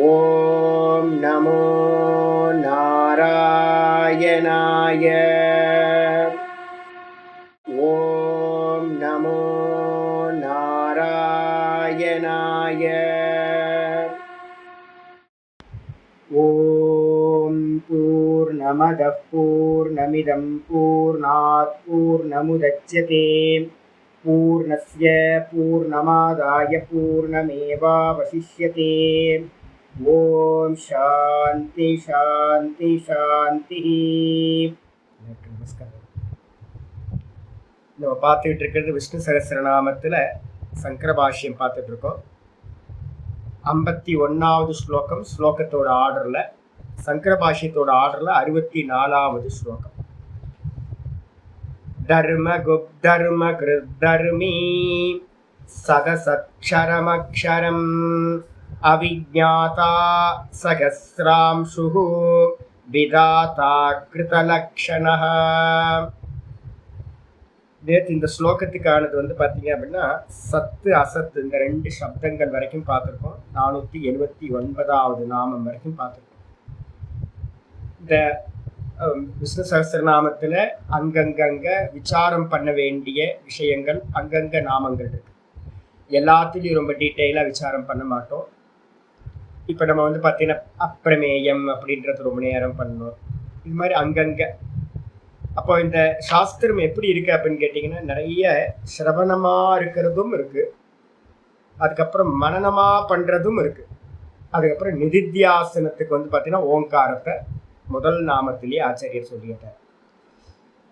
ஓம் நமோ நாராயணாய. ஓம் நமோ நாராயணாய. ஓம் பூர்ணமதః பூர்ணமிதம் பூர்ணாத் பூர்ணமுதச்யதே பூர்ணஸ்ய பூர்ணமாதாய பூர்ணமேவாவசிஷ்யதே. ஓம் சாந்தி சாந்தி சாந்தி. நமஸ்காரம். நம்ம பார்த்துக்கிட்டு இருக்கிறது விஷ்ணு சகஸ்ரநாமத்தில் சங்கர பாஷ்யம் பார்த்துட்டு இருக்கோம். 51வது ஸ்லோகம், ஸ்லோகத்தோட ஆர்டரில், சங்கர பாஷ்யத்தோட ஆர்டரில் 64வது ஸ்லோகம். தர்ம குப்தர்ம கிருத்தர்மீ சகசக்ஷரமக்ஷரம் அவிஜ்ஞாதா சகஸ்ராம்சுஹு விதாதா கிருதலக்ஷணஹ. நேற்று இந்த ஸ்லோகத்துக்கானது பார்த்தீங்க அப்படின்னா சத்து அசத்து இந்த 2 சப்தங்கள் வரைக்கும் பார்த்துருக்கோம். 479வது நாமம் வரைக்கும் பார்த்துருக்கோம். இந்த விஷ்ணு சகஸ்ரநாமத்தில் அங்கங்க விசாரம் பண்ண வேண்டிய விஷயங்கள், அங்கங்க நாமங்கள் இருக்கு. எல்லாத்துலேயும் ரொம்ப டீட்டெயிலாக விசாரம் பண்ண மாட்டோம். இப்போ நம்ம பார்த்தீங்கன்னா அப்பிரமேயம் அப்படின்றது ரொம்ப நேரம் பண்ணணும். இது மாதிரி அங்கங்க. அப்போ இந்த சாஸ்திரம் எப்படி இருக்கு அப்படின்னு கேட்டிங்கன்னா, நிறைய சிரவணமாக இருக்கிறதும் இருக்கு, அதுக்கப்புறம் மனனமாக பண்ணுறதும் இருக்கு, அதுக்கப்புறம் நிதித்தியாசனத்துக்கு பார்த்தீங்கன்னா ஓங்காரத்தை முதல் நாமத்திலேயே ஆச்சாரியர் சொல்லிட்டார்.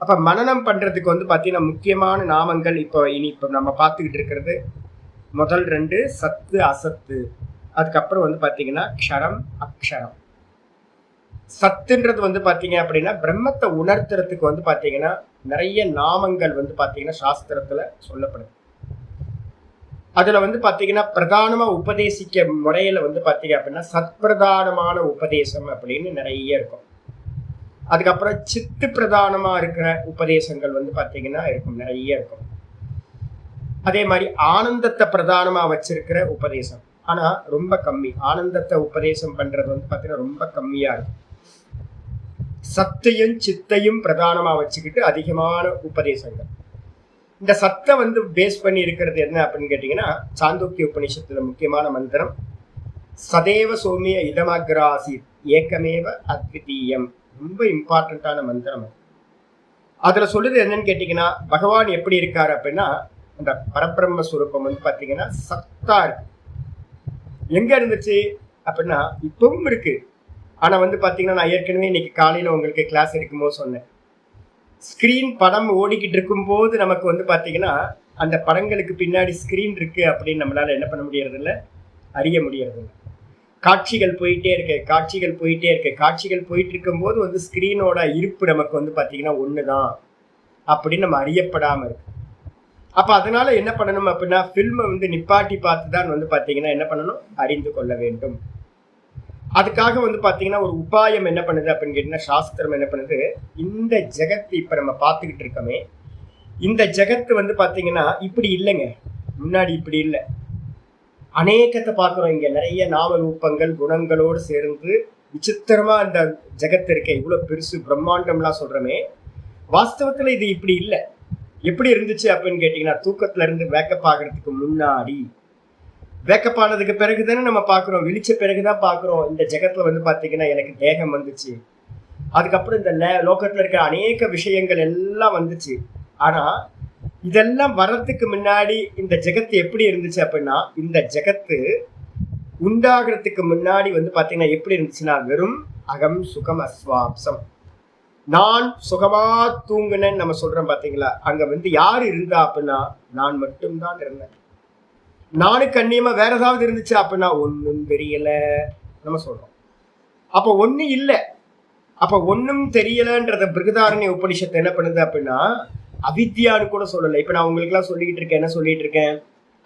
அப்போ மனனம் பண்ணுறதுக்கு பார்த்தீங்கன்னா முக்கியமான நாமங்கள் இப்போ நம்ம பார்த்துக்கிட்டு இருக்கிறது முதல் 2 சத்து அசத்து, அதுக்கப்புறம் பார்த்தீங்கன்னா க்ஷரம் அக்ஷரம். சத்துன்றது பார்த்தீங்க அப்படின்னா பிரம்மத்தை உணர்த்துறதுக்கு பார்த்தீங்கன்னா நிறைய நாமங்கள் பார்த்தீங்கன்னா சாஸ்திரத்தில் சொல்லப்படுது. அதில் பார்த்தீங்கன்னா பிரதானமாக உபதேசிக்க முறையில் பார்த்தீங்க அப்படின்னா சத்பிரதானமான உபதேசம் அப்படின்னு நிறைய இருக்கும். அதுக்கப்புறம் சித்து பிரதானமாக இருக்கிற உபதேசங்கள் பார்த்தீங்கன்னா இருக்கும், நிறைய இருக்கும். அதே மாதிரி ஆனந்தத்தை பிரதானமாக வச்சிருக்கிற உபதேசம் ஆனால் ரொம்ப கம்மி. ஆனந்தத்தை உபதேசம் பண்ணுறது பார்த்தீங்கன்னா ரொம்ப கம்மியாக இருக்கும். சத்தையும் சித்தையும் பிரதானமாக வச்சுக்கிட்டு அதிகமான உபதேசங்கள். இந்த சத்தை பேஸ் பண்ணி இருக்கிறது என்ன அப்படின்னு கேட்டிங்கன்னா, சாந்தோக்கிய உபநிஷத்துல முக்கியமான மந்திரம் சதேவ சௌமிய இதமக்ராசித் ஏக்கமேவ அத்விதீயம். ரொம்ப இம்பார்ட்டண்ட்டான மந்திரம். அதில் சொல்லுது என்னன்னு கேட்டிங்கன்னா, பகவான் எப்படி இருக்காரு அப்படின்னா, அந்த பரபிரம்ம ஸ்வரூபம் பார்த்தீங்கன்னா சத்தா இருக்கு. எங்க இருந்துச்சு அப்படின்னா இப்பவும் இருக்கு. ஆனால் பார்த்தீங்கன்னா நான் ஏற்கனவே இன்னைக்கு காலையில் உங்களுக்கு கிளாஸ் இருக்கும்போது சொன்னேன், ஸ்க்ரீன் படம் ஓடிக்கிட்டு இருக்கும்போது நமக்கு பார்த்தீங்கன்னா அந்த படங்களுக்கு பின்னாடி ஸ்க்ரீன் இருக்கு அப்படின்னு நம்மளால என்ன பண்ண முடியறதில்ல, அறிய முடியறதில்ல. காட்சிகள் போயிட்டே இருக்கு, காட்சிகள் போயிட்டே இருக்கு. காட்சிகள் போயிட்டு இருக்கும்போது ஸ்க்ரீனோட இருப்பு நமக்கு பார்த்தீங்கன்னா ஒன்று தான் அப்படின்னு நம்ம அறியப்படாமல் இருக்கு. அப்போ அதனால என்ன பண்ணணும் அப்படின்னா, ஃபில்மை நிப்பாட்டி பார்த்து தான் பார்த்தீங்கன்னா என்ன பண்ணணும், அறிந்து கொள்ள வேண்டும். அதுக்காக பார்த்தீங்கன்னா ஒரு உபாயம் என்ன பண்ணுது அப்படின்னு கேட்டீங்கன்னா, சாஸ்திரம் என்ன பண்ணுது, இந்த ஜெகத்து இப்போ நம்ம பார்த்துக்கிட்டு இருக்கோமே, இந்த ஜெகத்து பார்த்தீங்கன்னா இப்படி இல்லைங்க, முன்னாடி இப்படி இல்லை. அநேகத்தை பார்க்குறோம். இங்கே நிறைய நாம ரூபங்கள் குணங்களோடு சேர்ந்து விசித்திரமாக இந்த ஜெகத்து இருக்க, இவ்வளோ பெருசு பிரம்மாண்டம்லாம் சொல்கிறோமே, வாஸ்தவத்தில் இது இப்படி இல்லை. எப்படி இருந்துச்சு அப்படின்னு கேட்டிங்கன்னா, தூக்கத்துல இருந்து வேக்கப் ஆகிறதுக்கு முன்னாடி, வேக்கப் ஆனதுக்கு பிறகு தானே நம்ம பார்க்குறோம், விழிச்ச பிறகுதான் பார்க்குறோம் இந்த ஜெகத்தில் பார்த்தீங்கன்னா எனக்கு தேகம் வந்துச்சு, அதுக்கப்புறம் இந்த லோகத்தில் இருக்கிற அநேக விஷயங்கள் எல்லாம் வந்துச்சு. ஆனால் இதெல்லாம் வர்றதுக்கு முன்னாடி இந்த ஜெகத்து எப்படி இருந்துச்சு அப்படின்னா, இந்த ஜெகத்து உண்டாகிறதுக்கு முன்னாடி பார்த்தீங்கன்னா எப்படி இருந்துச்சுன்னா, வெறும் அகம் சுகம் அஸ்வாம்சம், நான் சுகமா தூங்குனேன்னு நம்ம சொல்றோம் பார்த்தீங்களா. அங்கே யார் இருந்தா அப்படின்னா நான் மட்டும்தான் இருந்தேன். நானுக்கு அந்நியமா வேற ஏதாவது இருந்துச்சு அப்படின்னா ஒன்றும் தெரியல நம்ம சொல்றோம். அப்போ ஒன்றும் இல்லை. அப்போ ஒன்றும் தெரியலன்றத பிருகதாரண்ய உபனிஷத்து என்ன பண்ணுது அப்படின்னா, அவித்யான்னு கூட சொல்லலை. இப்போ நான் உங்களுக்குலாம் சொல்லிக்கிட்டு இருக்கேன், என்ன சொல்லிட்டு இருக்கேன்,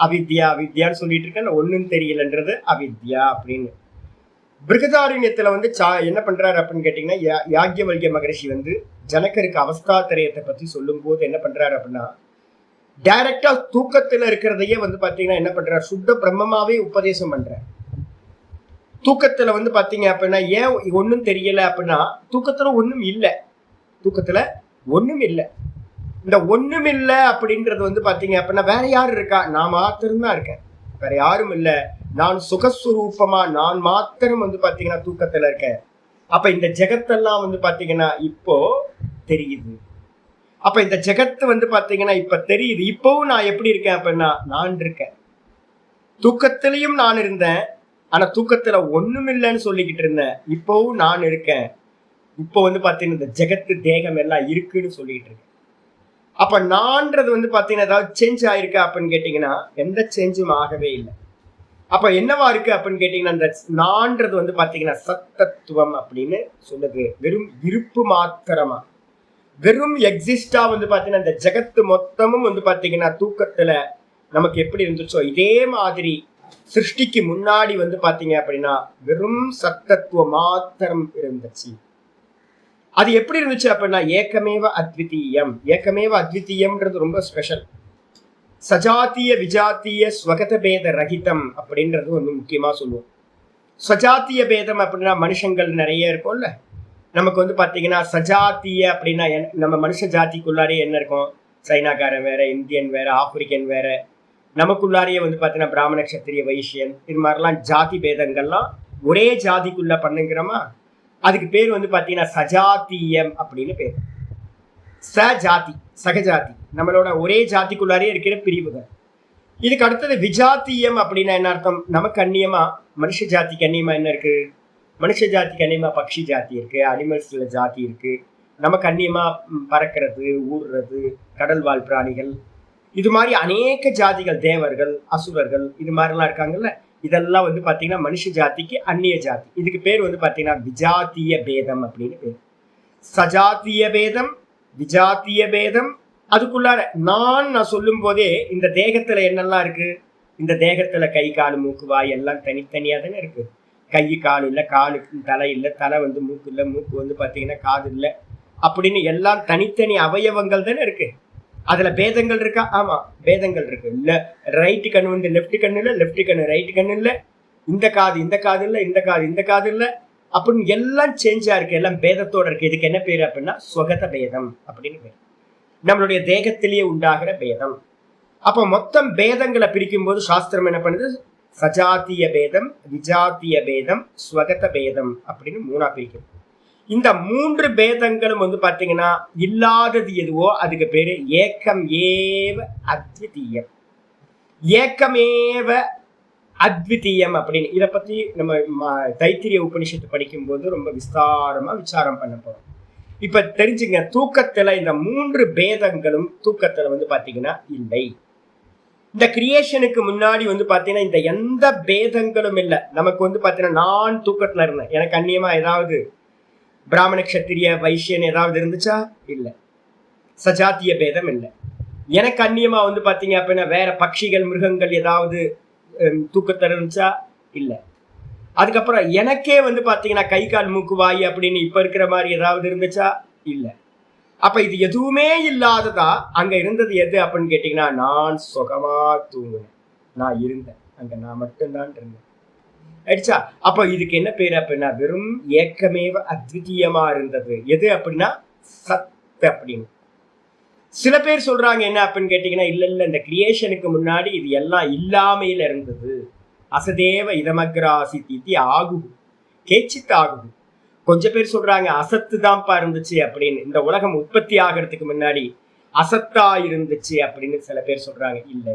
அவித்யா அவித்யான்னு சொல்லிட்டு இருக்கேன். ஒன்றும் தெரியலன்றது அவித்யா அப்படின்னு. பிருகதாரண்யத்துல என்ன பண்றாரு அப்படின்னு கேட்டீங்கன்னா, யாக்ஞவல்கிய மகரிஷி ஜனகருக்கு அவஸ்தாத்திரயத்தை பத்தி சொல்லும் போது என்ன பண்றாரு அப்படின்னா, டைரக்டா தூக்கத்துல இருக்கிறதையே பாத்தீங்கன்னா என்ன பண்றாரு, சுத்த பிரம்மமாவே உபதேசம் பண்றார். தூக்கத்துல வந்து பாத்தீங்க அப்படின்னா ஏன் ஒன்றும் தெரியல அப்படின்னா தூக்கத்துல ஒன்றும் இல்லை. தூக்கத்துல ஒன்றும் இல்லை. இந்த ஒண்ணும் இல்லை அப்படின்றது வந்து பாத்தீங்க அப்படின்னா வேற யாரு இருக்கா? நான் மாத்திரம்தான் இருக்கேன், வேற யாரும் இல்லை. நான் சுகஸ்வரூபமா நான் மாத்திரம் வந்து பாத்தீங்கன்னா தூக்கத்துல இருக்கேன். அப்ப இந்த ஜெகத்தெல்லாம் வந்து பாத்தீங்கன்னா இப்போ தெரியுது. அப்ப இந்த ஜெகத்து வந்து பாத்தீங்கன்னா இப்ப தெரியுது. இப்பவும் நான் எப்படி இருக்கேன் அப்படின்னா நான் இருக்கேன். தூக்கத்திலையும் நான் இருந்தேன், ஆனா தூக்கத்துல ஒண்ணும் இல்லைன்னு சொல்லிக்கிட்டு இருந்தேன். இப்பவும் நான் இருக்கேன். இப்போ வந்து பாத்தீங்கன்னா இந்த ஜெகத்து தேகம் எல்லாம் இருக்குன்னு சொல்லிட்டு இருக்கேன். அப்ப நான்றது வந்து பாத்தீங்கன்னா ஏதாவது சேஞ்ச் ஆயிருக்கா அப்படின்னு கேட்டீங்கன்னா எந்த சேஞ்சும் ஆகவே இல்லை. அப்ப என்னவா இருக்கு அப்படின்னு கேட்டீங்கன்னா இந்த நான்றது வந்து பாத்தீங்கன்னா சத்தத்துவம் அப்படின்னு சொல்லுது. வெறும் இருப்பு மாத்திரமா, வெறும் எக்ஸிஸ்டா வந்து பாத்தீங்கன்னா இந்த ஜெகத்து மொத்தமும் வந்து பாத்தீங்கன்னா தூக்கத்துல நமக்கு எப்படி இருந்துச்சோ இதே மாதிரி சிருஷ்டிக்கு முன்னாடி வந்து பாத்தீங்க அப்படின்னா வெறும் சத்தத்துவம் மாத்திரம் இருந்துச்சு. அது எப்படி இருந்துச்சு அப்படின்னா ஏக்கமேவ அத்விதீயம். ஏக்கமேவ அத்விதீயம்ன்றது ரொம்ப ஸ்பெஷல். சஜாத்திய விஜாத்திய ஸ்வகத பேத ரஹிதம் அப்படின்றது வந்து முக்கியமா சொல்லுவோம். சஜாத்திய பேதம் அப்படின்னா மனுஷங்கள் நிறைய இருக்கும்ல. நமக்கு வந்து பாத்தீங்கன்னா சஜாத்திய அப்படின்னா நம்ம மனுஷ ஜாதிக்குள்ளாரே என்ன இருக்கும்? சைனாக்காரன் வேற, இந்தியன் வேற, ஆப்பிரிக்கன் வேற. நமக்குள்ளாரையே வந்து பாத்தீங்கன்னா பிராமண கஷத்திரிய வைசியன், இது மாதிரிலாம் ஜாதி பேதங்கள்லாம் ஒரே ஜாதிக்குள்ள பண்ணுங்கிறோமா. அதுக்கு பேர் வந்து பாத்தீங்கன்னா சஜாத்தியம் அப்படின்னு பேர். சஜாதி சகஜாதி, நம்மளோட ஒரே ஜாதிக்குள்ளாரே இருக்கிற பிரிவுகள். இதுக்கு அடுத்தது விஜாத்தியம் அப்படின்னா என்ன அர்த்தம்? நமக்கு அந்நியமா மனுஷ ஜாதிக்கு அந்நியமா என்ன இருக்கு? மனுஷ ஜாதிக்கு அந்நியமா பக்ஷி ஜாதி இருக்கு, அனிமல்ஸ்ல ஜாதி இருக்கு. நமக்கு அந்நியமா பறக்கிறது, ஊர்றது, கடல் வாழ் பிராணிகள், இது மாதிரி அநேக ஜாதிகள், தேவர்கள், அசுரர்கள், இது மாதிரிலாம் இருக்காங்கல்ல. இதெல்லாம் வந்து பாத்தீங்கன்னா மனுஷ ஜாதிக்கு அந்நிய ஜாதி. இதுக்கு பேர் வந்து பாத்தீங்கன்னா விஜாத்திய பேதம் அப்படின்னு பேர். சஜாத்திய பேதம், விஜாத்திய பேதம். அதுக்குள்ளார நான் சொல்லும் போதே இந்த தேகத்துல என்னெல்லாம் இருக்கு? இந்த தேகத்துல கை காலு மூக்கு வாய் எல்லாம் தனித்தனியா தானே இருக்கு. கை கால் இல்லை, காலுக்கு தலை இல்லை, தலை வந்து மூக்கு இல்லை, மூக்கு வந்து பாத்தீங்கன்னா காது இல்லை, அப்படின்னு எல்லாம் தனித்தனி அவயவங்கள் தானே இருக்கு. அதுல பேதங்கள் இருக்கா? ஆமா, பேதங்கள் இருக்கு. இல்ல ரைட்டு கண்ணு வந்து லெப்ட் கண்ணு இல்லை, லெப்ட் கண்ணு ரைட்டு கண்ணு இல்லை, இந்த காது இந்த காது இல்லை, இந்த காது இந்த காது இல்லை, அப்படின்னு எல்லாம் சேஞ்சா இருக்கு, எல்லாம் பேதத்தோட இருக்கு. இதுக்கு என்ன பேரு அப்படின்னா ஸ்வகத பேதம் அப்படின்னு பேர். நம்மளுடைய தேகத்திலேயே உண்டாகிற பேதம். அப்ப மொத்தம் பேதங்களை பிரிக்கும் போது சாஸ்திரம் என்ன பண்ணுது? சஜாத்திய பேதம், விஜாத்திய பேதம், ஸ்வகத பேதம் அப்படின்னு மூணா பிரிக்கும். இந்த மூன்று பேதங்களும் வந்து பாத்தீங்கன்னா இல்லாதது எதுவோ அதுக்கு பேரு ஏக்கம் ஏவ அத்விதீயம். ஏக்கமேவ அத்விதீயம் அப்படின்னு இதை பத்தி நம்ம தைத்திரிய உபனிஷத்து படிக்கும் போது ரொம்ப விஸ்தாரமா விசாரம் பண்ண போறோம். இப்ப தெரிஞ்சுங்க, தூக்கத்துல இந்த மூன்று பேதங்களும் தூக்கத்துல வந்து பாத்தீங்கன்னா இல்லை. இந்த கிரியேஷனுக்கு முன்னாடி வந்து பாத்தீங்கன்னா இந்த எந்த பேதங்களும் இல்லை. நமக்கு வந்து பாத்தீங்கன்னா நான் தூக்கத்துல இருந்தேன், எனக்கு அந்நியமா ஏதாவது பிராமண கஷத்திரிய வைசியன் ஏதாவது இருந்துச்சா? இல்லை. சஜாத்திய பேதம் இல்லை. எனக்கு அந்நியமா வந்து பாத்தீங்க அப்படின்னா வேற பட்சிகள் மிருகங்கள் ஏதாவது தூக்கத்துல இருந்துச்சா? இல்லை. அதுக்கப்புறம் எனக்கே வந்து பாத்தீங்கன்னா கை கால் மூக்கு வாய் அப்படின்னு இப்ப இருக்கிற மாதிரி ஏதாவது இருந்துச்சா? இல்லை. அப்ப இது எதுவுமே இல்லாததா அங்க இருந்தது எது அப்படின்னு கேட்டீங்கன்னா நான் சுகமா தூங்குனேன், நான் இருந்தேன் அங்க, நான் மட்டும்தான் இருந்தேன். ஆயிடுச்சா? அப்ப இதுக்கு என்ன பேரு அப்படின்னா வெறும் ஏக்கமேவ அத்விதீயமா இருந்தது. எது அப்படின்னா சத் அப்படின்னு. சில பேர் சொல்றாங்க என்ன அப்படின்னு கேட்டீங்கன்னா இல்ல இல்ல, இந்த கிரியேஷனுக்கு முன்னாடி இது எல்லாம் இல்லாமையில இருந்தது. அசதேவ இதமக்ராசி தீத்தி ஆகு கேச்சித் ஆகுது. கொஞ்சம் பேர் சொல்றாங்க அசத்து தான்ப்பா இருந்துச்சு அப்படின்னு. இந்த உலகம் உற்பத்தி ஆகிறதுக்கு முன்னாடி அசத்தா இருந்துச்சு அப்படின்னு சில பேர் சொல்றாங்க. இல்ல,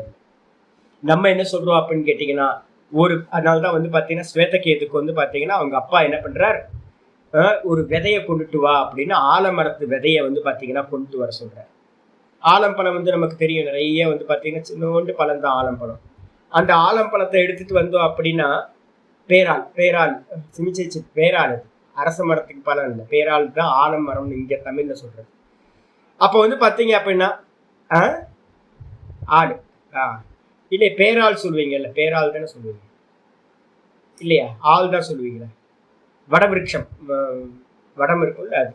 நம்ம என்ன சொல்றோம் அப்படின்னு கேட்டீங்கன்னா அதனாலதான் வந்து பாத்தீங்கன்னா ஸ்வேதகேதுக்கு வந்து பாத்தீங்கன்னா அவங்க அப்பா என்ன பண்றாரு, ஒரு விதைய கொண்டுட்டு வா அப்படின்னு ஆலமரத்து விதைய வந்து பாத்தீங்கன்னா கொண்டு வர சொல்றாரு. ஆலம்பழம் வந்து நமக்கு தெரியும், நிறைய வந்து பாத்தீங்கன்னா சின்னோண்டு பழம் தான் ஆலம்பழம். அந்த ஆலம்பழத்தை எடுத்துட்டு வந்தோம் அப்படின்னா பேரால் சிமிச்சை பேரால், அது அரச மரத்துக்கு பழம் இல்லை, பேரால் தான் ஆலமரம்னு இங்க தமிழ்ல சொல்றது. அப்ப வந்து பாத்தீங்க அப்படின்னா ஆடு இல்லை பேரால் சொல்லுவீங்கல்ல, பேரால் தானே சொல்லுவீங்க இல்லையா? ஆள் தான் சொல்லுவீங்களா? வடவிருட்சம், வடம் இருக்கும்ல அது.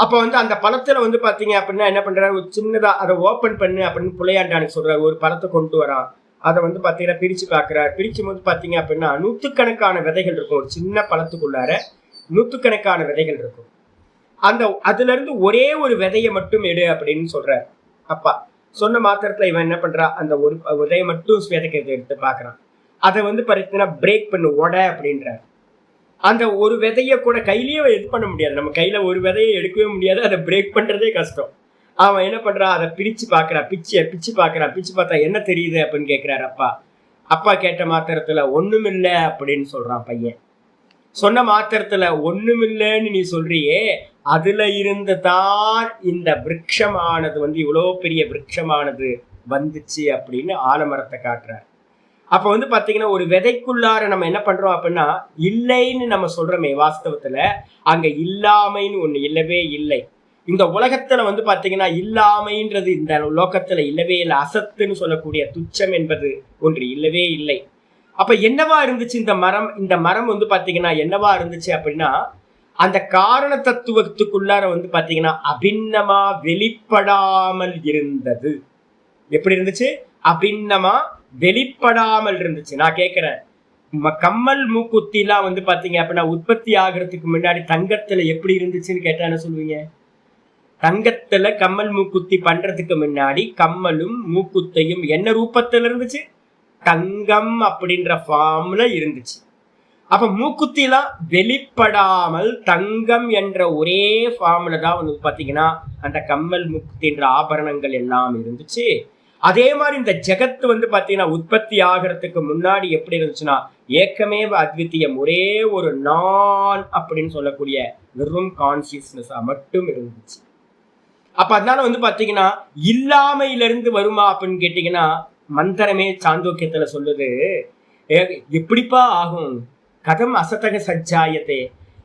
அப்ப வந்து அந்த பழத்துல வந்து பாத்தீங்க அப்படின்னா என்ன பண்றாரு, ஒரு சின்னதா அதை ஓப்பன் பண்ணு அப்படின்னு புள்ளையாண்டானுக்கு சொல்றாரு. ஒரு பழத்தை கொண்டு வரான், அதை வந்து பார்த்தீங்கன்னா பிரித்து பார்க்குறாரு. பிரிக்கும் போது பார்த்தீங்க அப்படின்னா நூற்றுக்கணக்கான விதைகள் இருக்கும். ஒரு சின்ன பழத்துக்குள்ளார நூற்றுக்கணக்கான விதைகள் இருக்கும். அதுல இருந்து ஒரே ஒரு விதையை மட்டும் எடு அப்படின்னு சொல்றாரு அப்பா. சொன்ன மாத்திரத்துல இவன் என்ன பண்றா, அந்த ஒரு விதையை மட்டும் விதைக்கிறத எடுத்து பார்க்கறான். அதை வந்து பார்த்தீங்கன்னா பிரேக் பண்ணு உட அப்படின்றார். அந்த ஒரு விதையை கூட கையிலேயே இது பண்ண முடியாது. நம்ம கையில ஒரு விதையை எடுக்கவே முடியாது. அதை பிரேக் பண்றதே கஷ்டம். அவன் என்ன பண்றான், அதை பிரிச்சு பார்க்கறான். பிச்சு பார்க்கறான். பிச்சு பார்த்தா என்ன தெரியுது அப்படின்னு கேட்கிறாரு அப்பா. அப்பா கேட்ட மாத்திரத்துல ஒண்ணுமில்ல அப்படின்னு சொல்றான் பையன். சொன்ன மாத்திரத்துல ஒண்ணுமில்லன்னு நீ சொல்றியே, அதுல இருந்து தான் இந்த விருட்சமானது வந்து இவ்வளோ பெரிய விருட்சமானது வந்துச்சு அப்படின்னு ஆலமரத்தை காட்டுறார். அப்ப வந்து பாத்தீங்கன்னா ஒரு விதைக்குள்ளார நம்ம என்ன பண்றோம் அப்படின்னா, இல்லைன்னு நம்ம சொல்றோமே, வாஸ்தவத்துல அங்க இல்லாமைன்னு ஒண்ணு இல்லவே இல்லை. இந்த உலகத்துல வந்து பாத்தீங்கன்னா இல்லாமைன்றது இந்த லோகத்துல இல்லவே இல்லை. அசத்துன்னு சொல்லக்கூடிய துச்சம் என்பது ஒன்று இல்லவே இல்லை. அப்ப என்னவா இருந்துச்சு இந்த மரம் வந்து பாத்தீங்கன்னா என்னவா இருந்துச்சு அப்படின்னா, அந்த காரண தத்துவத்துக்குள்ளார வந்து பாத்தீங்கன்னா அபிண்ணமா வெளிப்படாமல் இருந்தது. எப்படி இருந்துச்சு? அபிண்ணமா வெளிப்படாமல் இருந்துச்சு. நான் கேட்கிறேன், கம்மல் மூக்குத்தி எல்லாம் வந்து பாத்தீங்க அப்படின்னா உற்பத்தி ஆகிறதுக்கு முன்னாடி தங்கத்துல எப்படி இருந்துச்சுன்னு கேட்டா என்ன சொல்லுவீங்க? தங்கத்துல கம்மல் மூக்குத்தி பண்றதுக்கு முன்னாடி கம்மலும் மூக்குத்தையும் என்ன ரூபத்துல இருந்துச்சு? தங்கம் அப்படின்ற ஃபார்ம்ல இருந்துச்சு. அப்ப மூக்குத்திலாம் வெளிப்படாமல் தங்கம் என்ற ஒரே ஃபார்ம்ல தான் வந்து பாத்தீங்கன்னா அந்த கம்மல் மூக்குத்தின்ற ஆபரணங்கள் எல்லாம் இருந்துச்சு. அதே மாதிரி இந்த ஜெகத்து வந்து பாத்தீங்கன்னா உற்பத்தி ஆகிறதுக்கு முன்னாடி எப்படி இருந்துச்சுன்னா ஏக்கமேவ அத்விதீயம், ஒரே ஒரு நான் அப்படின்னு சொல்லக்கூடிய வெறும் கான்சியஸ்னஸா மட்டும் இருந்துச்சு. அப்ப அதனால வந்து பாத்தீங்கன்னா இல்லாமையிலிருந்து வருமா அப்படின்னு கேட்டீங்கன்னா மந்திரமே சாந்தோக்கியத்துல சொல்லுது, எப்படிப்பா ஆகும்? கதம் அசத்தக சஜ்ஜாயத்தே,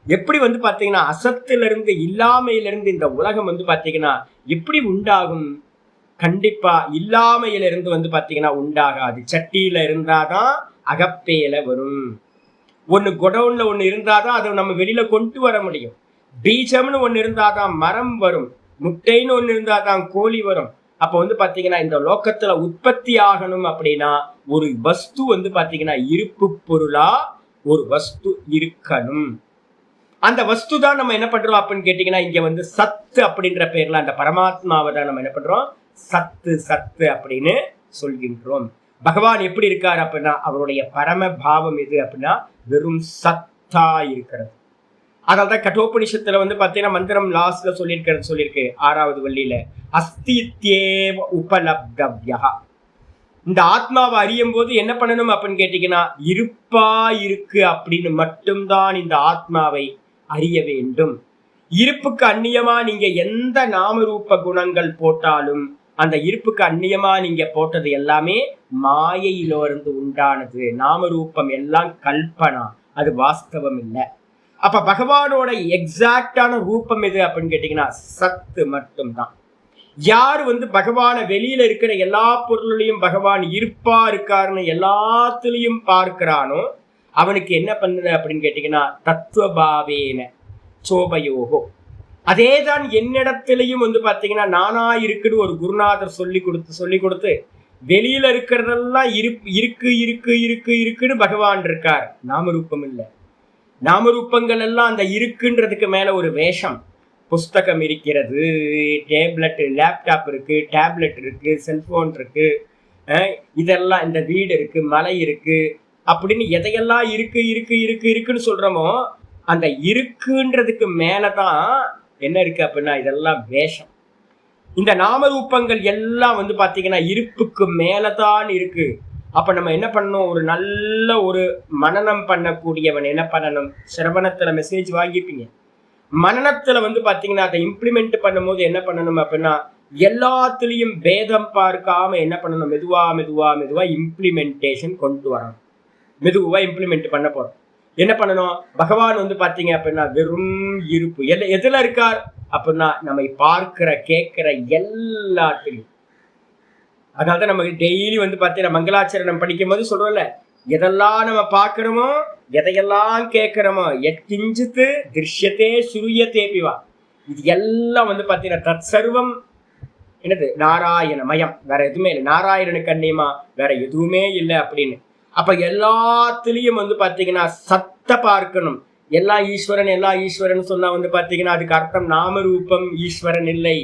எப்படி வந்து பாத்தீங்கன்னா அசத்திலிருந்து இல்லாமையிலிருந்து இந்த உலகம் வந்து பாத்தீங்கன்னா எப்படி உண்டாகும்? கண்டிப்பா இல்லாமையிலிருந்து வந்து பாத்தீங்கன்னா உண்டாகாது. சட்டியில இருந்தாதான் அகப்பேல வரும். ஒண்ணு குடவுன்ல ஒண்ணு இருந்தாதான் அதை நம்ம வெளியில கொண்டு வர முடியும். பீஜம்னு ஒண்ணு இருந்தாதான் மரம் வரும். முட்டைன்னு ஒண்ணு இருந்தாதான் கோழி வரும். அப்ப வந்து பாத்தீங்கன்னா இந்த லோகத்துல உற்பத்தி ஆகணும் அப்படின்னா ஒரு வஸ்து வந்து பாத்தீங்கன்னா இருப்பு பொருளா ஒரு வஸ்து இருக்கணும். அந்த வஸ்து தான் நம்ம என்ன பண்றோம் அப்படின்னு கேட்டீங்கன்னா இங்க வந்து சத்து அப்படின்ற பேர்ல அந்த பரமாத்மாவை தான் நம்ம என்ன பண்றோம், சத்து சத்து அப்படின்னு சொல்கின்றோம். பகவான் எப்படி இருக்காரு அப்படின்னா அவருடைய பரம பாவம் எது அப்படின்னா வெறும் சத்தா இருக்கிறது. அதனால்தான் கட்டோபனிஷத்துல வந்து பாத்தீங்கன்னா மந்திரம் லாஸ்ட்ல சொல்லியிருக்கு 6வது வள்ளியில, அஸ்தித்யேவ உபலப்தவ்யா. இந்த ஆத்மாவை அறியும் போது என்ன பண்ணணும் அப்படின்னு கேட்டீங்கன்னா இருப்பா இருக்கு அப்படின்னு மட்டும்தான் இந்த ஆத்மாவை அறிய வேண்டும். இருப்புக்கு அந்நியமா நீங்க எந்த நாமரூப குணங்கள் போட்டாலும் அந்த இருப்புக்கு அந்நியமா நீங்க போட்டது எல்லாமே மாயையிலிருந்து உண்டானது. நாமரூபம் எல்லாம் கல்பனா, அது வாஸ்தவம் இல்லை. அப்ப பகவானோட எக்ஸாக்டான ரூபம் எது அப்படின்னு கேட்டீங்கன்னா சத்து மட்டும்தான். யார் வந்து பகவான வெளியில இருக்கிற எல்லா பொருளையும் பகவான் இருப்பா இருக்காருன்னு எல்லாத்துலயும் பார்க்கிறானோ அவனுக்கு என்ன பண்ணுது அப்படின்னு கேட்டீங்கன்னா தத்துவபாவேன சோபயோகோ. அதேதான் என்னிடத்திலையும் வந்து பாத்தீங்கன்னா நானா இருக்குன்னு ஒரு குருநாதர் சொல்லி கொடுத்து வெளியில இருக்கிறதெல்லாம் இருக்குன்னு பகவான் இருக்கார். நாமரூபம் இல்லை. நாமரூபங்கள் எல்லாம் அந்த இருக்குன்றதுக்கு மேல ஒரு வேஷம். புஸ்தகம் இருக்கிறது, லேப்டாப் இருக்கு, டேப்லெட் இருக்கு, செல்போன் இருக்கு, இதெல்லாம் இந்த வீடு இருக்கு, மலை இருக்கு அப்படின்னு எதையெல்லாம் இருக்குன்னு சொல்றோமோ அந்த இருக்குன்றதுக்கு மேலதான் என்ன இருக்கு அப்படின்னா இதெல்லாம் வேஷம். இந்த நாமரூபங்கள் எல்லாம் வந்து பாத்தீங்கன்னா இருப்புக்கு மேலதான் இருக்கு. அப்ப நம்ம என்ன பண்ணணும், ஒரு நல்ல ஒரு மனனம் பண்ணக்கூடியவன் என்ன பண்ணணும், சிரவணத்துல மெசேஜ் வாங்கிப்பீங்க. மனநத்துல வந்து பாத்தீங்கன்னா அதை இம்ப்ளிமெண்ட் பண்ணும் போது என்ன பண்ணணும் அப்படின்னா எல்லாத்துலயும் பேதம் பார்க்காம என்ன பண்ணணும், மெதுவா இம்ப்ளிமெண்டேஷன் கொண்டு வரணும். மெதுவா இம்ப்ளிமெண்ட் பண்ண போறோம். என்ன பண்ணணும், பகவான் வந்து பாத்தீங்க அப்படின்னா வெறும் இருப்பு. எதுல இருக்கார் அப்படின்னா நம்ம பார்க்கிற கேட்கிற எல்லாத்துலயும். அதனால்தான் நம்ம டெய்லி வந்து பாத்தீங்கன்னா மங்களாச்சரணம் படிக்கும் போது சொல்றோம்ல, எதெல்லாம் நம்ம பார்க்கிறோமோ எதையெல்லாம் கேட்கிறோமோ எத்கிஞ்சித்து திருஷ்யத்தே சுரியத்தே பிவா, இது எல்லாம் வந்து பாத்தீங்கன்னா தற்சர்வம் என்னது நாராயணமயம், வேற எதுவுமே இல்லை. நாராயணனுக்கு அந்நியமா வேற எதுவுமே இல்லை அப்படின்னு. அப்ப எல்லாத்துலயும் வந்து பாத்தீங்கன்னா சத்த பார்க்கணும். எல்லாம் ஈஸ்வரன் எல்லாம் ஈஸ்வரன் சொன்னா வந்து பாத்தீங்கன்னா அதுக்கு அர்த்தம் நாமரூபம் ஈஸ்வரன் இல்லை.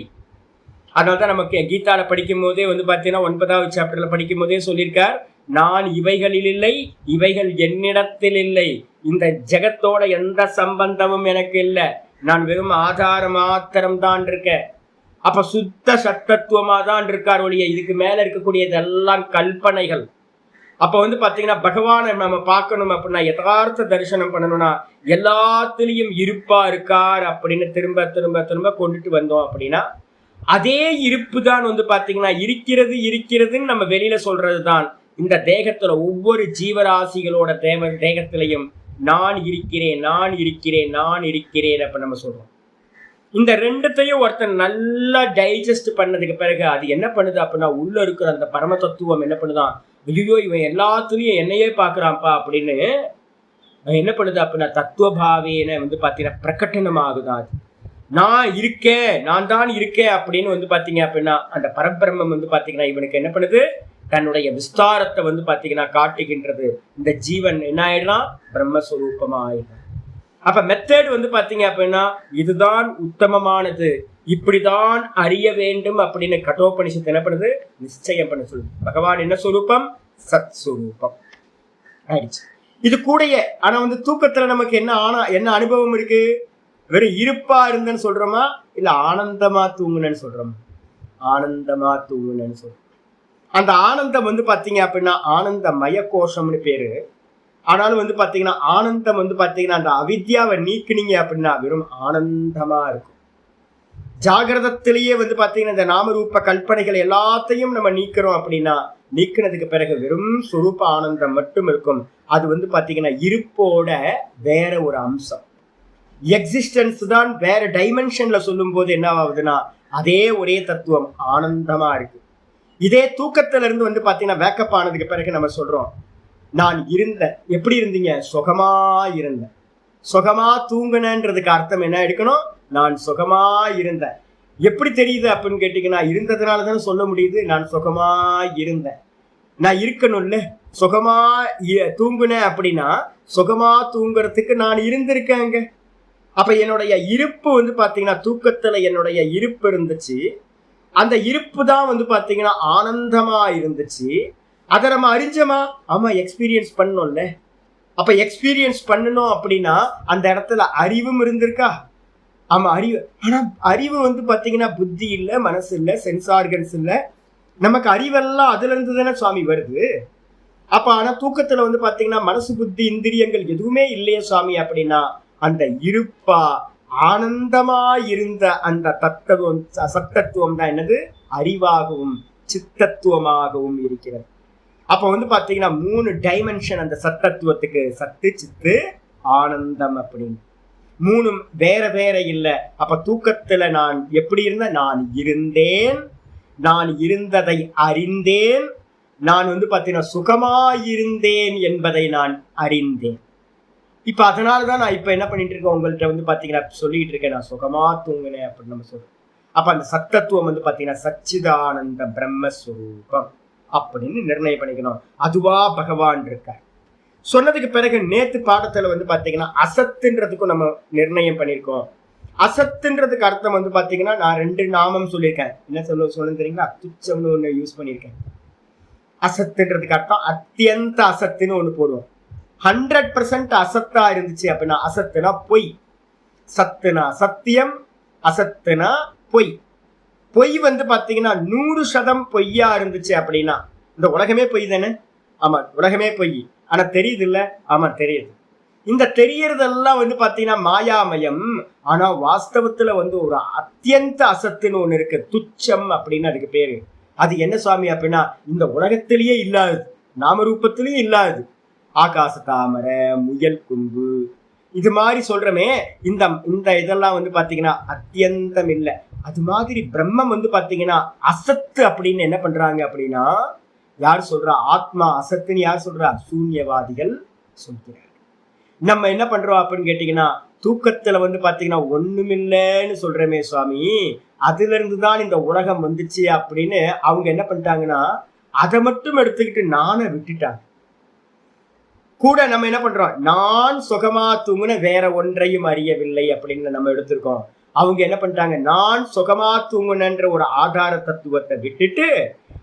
அதனால்தான் நமக்கு கீதால படிக்கும் போதே வந்து பாத்தீங்கன்னா 9வது சாப்டர்ல படிக்கும் போதே சொல்லியிருக்கார், நான் இவைகளில் இல்லை, இவைகள் என்னிடத்தில் இல்லை, இந்த ஜெகத்தோட எந்த சம்பந்தமும் எனக்கு இல்லை, நான் வெறும் ஆதார மாத்திரம் தான் இருக்கேன். அப்ப சுத்த சத்தத்துவமா தான் இருக்கார் ஒழிய இதுக்கு மேல இருக்கக்கூடியதெல்லாம் கல்பனைகள். அப்ப வந்து பாத்தீங்கன்னா பகவானை நம்ம பார்க்கணும் அப்படின்னா, யதார்த்த தரிசனம் பண்ணணும்னா எல்லாத்துலயும் இருப்பா இருக்கார் அப்படின்னு திரும்ப திரும்ப திரும்ப கொண்டுட்டு வந்தோம் அப்படின்னா அதே இருப்பு தான் வந்து பாத்தீங்கன்னா இருக்கிறது இருக்கிறதுன்னு நம்ம வெளியில சொல்றது தான். இந்த தேகத்துல ஒவ்வொரு ஜீவராசிகளோட தேகத்திலையும் நான் இருக்கிறேன் நான் இருக்கிறேன் நான் இருக்கிறேன் அப்ப நம்ம சொல்றோம். இந்த ரெண்டுத்தையும் ஒருத்தன் நல்லா டைஜஸ்ட் பண்ணதுக்கு பிறகு அது என்ன பண்ணுது அப்படின்னா, உள்ள இருக்கிற அந்த பரம தத்துவம் என்ன பண்ணுதான், ஐயோ இவன் எல்லாத்துலயும் என்னையே பாக்குறான்ப்பா அப்படின்னு என்ன பண்ணுது அப்படின்னா தத்துவபாவேன வந்து பாத்தீங்கன்னா பிரகட்டனம் ஆகுதான். அது நான் இருக்கேன் நான் தான் இருக்கேன் அப்படின்னு வந்து பாத்தீங்க அப்படின்னா அந்த பரபிரம்மம் வந்து பாத்தீங்கன்னா இவனுக்கு என்ன பண்ணுது, தன்னுடைய விஸ்தாரத்தை வந்து பாத்தீங்கன்னா காட்டுகின்றது. இந்த ஜீவன் என்ன ஆயிடலாம், பிரம்மஸ்வரூபமா ஆயிடலாம். அப்ப மெத்தட் வந்து பாத்தீங்க அப்படின்னா இதுதான் உத்தமமானது, இப்படிதான் அறிய வேண்டும் அப்படின்னு கட்டோபனிஷத்து என்ன பண்ணுது, நிச்சயம் பண்ண சொல்லுது. பகவான் என்ன சொரூபம், சத் சுரூபம் ஆயிடுச்சு. இது கூடயே ஆனா வந்து தூக்கத்துல நமக்கு என்ன அனுபவம் இருக்கு, வெறும் இருப்பா இருந்தேன்னு சொல்றோமா இல்ல ஆனந்தமா தூங்குனேன்னு சொல்றோமா, ஆனந்தமா தூங்குனேன்னு சொல்றோம். அந்த ஆனந்தம் வந்து பாத்தீங்க அப்படின்னா ஆனந்த மய கோஷம்னு பேரு. ஆனாலும் வந்து பாத்தீங்கன்னா ஆனந்தம் வந்து பாத்தீங்கன்னா அந்த அவித்யாவை நீக்கினீங்க அப்படின்னா வெறும் ஆனந்தமா இருக்கும். ஜாகிரதத்திலேயே வந்து பாத்தீங்கன்னா இந்த நாமரூப கல்பனைகள் எல்லாத்தையும் நம்ம நீக்கிறோம் அப்படின்னா நீக்கினதுக்கு பிறகு வெறும் சுரூப ஆனந்தம் மட்டும் இருக்கும். அது வந்து பாத்தீங்கன்னா இருப்போட வேற ஒரு அம்சம், எக்ஸிஸ்டன்ஸ் தான் வேற டைமென்ஷன்ல சொல்லும் போது என்ன ஆகுதுன்னா அதே ஒரே தத்துவம் ஆனந்தமா இருக்கு. இதே தூக்கத்துல இருந்து வந்து பாத்தீங்கன்னா வேக்கப் ஆனதுக்கு பிறகு நம்ம சொல்றோம், நான் இருந்தேன். எப்படி இருந்தீங்க, சுகமா இருந்தேன். சுகமா தூங்குனன்றதுக்கு அர்த்தம் என்ன எடுக்கணும், நான் சுகமா இருந்தேன். எப்படி தெரியுது அப்படின்னு கேட்டீங்கன்னா இருந்ததுனாலதான் சொல்ல முடியுது, நான் சுகமா இருந்தேன். நான் இருக்கணும்ல, சுகமா தூங்குனேன் அப்படின்னா சுகமா தூங்குறதுக்கு நான் இருந்திருக்கேங்க. அப்ப என்னுடைய இருப்பு வந்து பாத்தீங்கன்னா தூக்கத்துல என்னுடைய இருப்பு இருந்துச்சு. அந்த இருப்பு தான் வந்து பாத்தீங்கன்னா ஆனந்தமா இருந்துச்சு. அதை நம்ம அறிஞ்சோமா, ஆமா எக்ஸ்பீரியன்ஸ் பண்ணோம்ல. அப்ப எக்ஸ்பீரியன்ஸ் பண்ணணும் அப்படின்னா அந்த இடத்துல அறிவும் இருந்திருக்கா, ஆமா அறிவு. ஆனா அறிவு வந்து பாத்தீங்கன்னா புத்தி இல்ல, மனசு இல்ல, சென்ஸ் ஆர்கன்ஸ் இல்ல, நமக்கு அறிவெல்லாம் அதுல இருந்து தானே சுவாமி வருது. அப்ப ஆனா தூக்கத்துல வந்து பாத்தீங்கன்னா மனசு புத்தி இந்திரியங்கள் எதுவுமே இல்லையே சுவாமி அப்படின்னா அந்த இருப்பா ஆனந்தமா இருந்த அந்த தத்துவம் சத்தத்துவம் தான் என்னது, அறிவாகவும் சித்தத்துவமாகவும் இருக்கிறது. அப்ப வந்து பாத்தீங்கன்னா 3 டைமென்ஷன் அந்த சத்தத்துவத்துக்கு, சத்து சித்து ஆனந்தம் அப்படின்னு 3 வேற வேற இல்லை. அப்ப தூக்கத்துல நான் எப்படி இருந்த, நான் இருந்தேன், நான் இருந்ததை அறிந்தேன், நான் வந்து பாத்தீங்கன்னா சுகமாயிருந்தேன் என்பதை நான் அறிந்தேன். இப்ப அதனாலதான் நான் இப்ப என்ன பண்ணிட்டு இருக்கேன், உங்கள்கிட்ட வந்து பாத்தீங்கன்னா சொல்லிட்டு இருக்கேன், நான் சுகமா தூங்குனேன் அப்படின்னு நம்ம சொல்றோம். அப்ப அந்த சத்தத்துவம் வந்து பாத்தீங்கன்னா சச்சிதானந்த பிரம்மஸ்வரூபம் அப்படின்னு நிர்ணயம் பண்ணிக்கணும். அதுவா பகவான் இருக்கார். சொன்னதுக்கு பிறகு நேத்து பாடத்துல வந்து பாத்தீங்கன்னா அசத்துன்றதுக்கும் நம்ம நிர்ணயம் பண்ணிருக்கோம். அசத்துன்றதுக்கு அர்த்தம் வந்து பாத்தீங்கன்னா நான் 2 நாமம் சொல்லியிருக்கேன். என்ன சொல்லுன்னு தெரியுங்களா, துச்சம்னு ஒண்ணு யூஸ் பண்ணியிருக்கேன். அசத்துன்றதுக்கு அர்த்தம் அத்தியந்த அசத்துன்னு ஒண்ணு போடுவோம். 100% அசத்தா இருந்துச்சு அப்படின்னா அசத்துனா பொய், சத்துனா சத்தியம், அசத்துனா பொய். பொய் வந்து பாத்தீங்கன்னா 100% பொய்யா இருந்துச்சு அப்படின்னா இந்த உலகமே பொய் தானே, ஆமா உலகமே பொய். ஆனா தெரியுது இல்ல, ஆமா தெரியுது. இந்த தெரியறதெல்லாம் வந்து பாத்தீங்கன்னா மாயாமயம். ஆனா வாஸ்தவத்துல வந்து ஒரு அத்தியந்த அசத்துன்னு ஒண்ணு இருக்கு, துச்சம் அப்படின்னு அதுக்கு பேரு. அது என்ன சுவாமி அப்படின்னா இந்த உலகத்திலேயே இல்லாது, நாமரூபத்திலேயே இல்லாது. ஆகாச தாமரை, முயல் கும்பு, இது மாதிரி சொல்றமே, இந்த இந்த இதெல்லாம் வந்து பாத்தீங்கன்னா அத்தியந்தம் இல்லை. அது மாதிரி பிரம்மம் வந்து பாத்தீங்கன்னா அசத்து அப்படின்னு என்ன பண்றாங்க அப்படின்னா யார் சொல்றா, ஆத்மா அசத்துன்னு யார் சொல்றா, சூன்யவாதிகள் சொல்கிறார். நம்ம என்ன பண்றோம் அப்படின்னு கேட்டீங்கன்னா தூக்கத்துல வந்து பாத்தீங்கன்னா ஒண்ணுமில்லைன்னு சொல்றமே சுவாமி, அதுல இருந்துதான் இந்த உலகம் வந்துச்சு அப்படின்னு அவங்க என்ன பண்ணிட்டாங்கன்னா அதை மட்டும் எடுத்துக்கிட்டு நானை விட்டுட்டாங்க. கூட நம்ம என்ன பண்றோம், நான் சுகமா தூங்குன வேற ஒன்றையும் அறியவில்லை அப்படின்னு நம்ம எடுத்திருக்கோம். அவங்க என்ன பண்ணிட்டாங்க, நான் சுகமா தூங்குனன்ற ஒரு ஆதார தத்துவத்தை விட்டுட்டு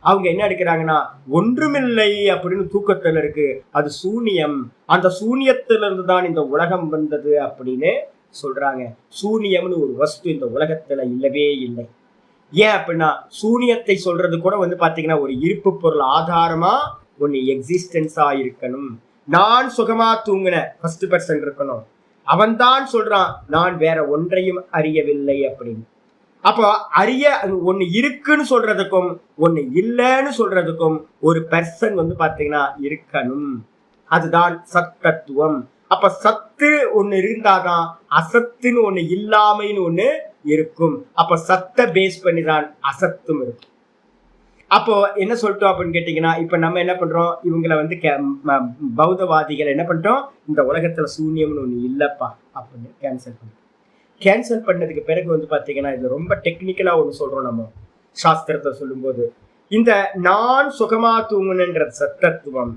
அவங்க என்ன எடுக்கிறாங்கன்னா ஒன்றுமில்லை அப்படின்னு தூக்கத்துல இருக்கு, அது சூனியம், அந்த சூனியத்துல இருந்து தான் இந்த உலகம் வந்தது அப்படின்னு சொல்றாங்க. சூனியம்னு ஒரு வஸ்து இந்த உலகத்துல இல்லவே இல்லை. ஏன் அப்படின்னா சூனியத்தை சொல்றது கூட பாத்தீங்கன்னா ஒரு இருப்பு பொருள் ஆதாரமா ஒன்னு எக்ஸிஸ்டன்ஸா இருக்கணும். நான் சுகமா தூங்குன ஃபர்ஸ்ட் பர்சன் இருக்கணும். அவன் தான் சொல்றான் நான் வேற ஒன்றையும் அறியவில்லை அப்படின்னு. அப்போ அறிய ஒண்ணு இருக்குன்னு சொல்றதுக்கும் ஒண்ணு இல்லைன்னு சொல்றதுக்கும் ஒரு பர்சன் பாத்தீங்கன்னா இருக்கணும். அதுதான் சத்தத்துவம். அப்ப சத்து ஒண்ணு இருந்தாதான் அசத்துன்னு ஒண்ணு இல்லாமைன்னு ஒண்ணு இருக்கும். அப்ப சத்த பேஸ் பண்ணிதான் அசத்தும் இருக்கும். அப்போ என்ன சொல்லிட்டோம் அப்படின்னு கேட்டீங்கன்னா, இப்ப நம்ம என்ன பண்றோம், இவங்களை பௌத்தவாதிகள் என்ன பண்றோம், இந்த உலகத்துல சூன்யம்னு ஒண்ணு இல்லப்பா அப்படின்னு கேன்சல் பண்ணுறோம். கேன்சல் பண்ணதுக்கு பிறகு பாத்தீங்கன்னா இது ரொம்ப டெக்னிக்கலா ஒண்ணு சொல்றோம். நம்ம சாஸ்திரத்தை சொல்லும் போது இந்த நான் சுகமா தூங்குனன்ற சத்தத்துவம்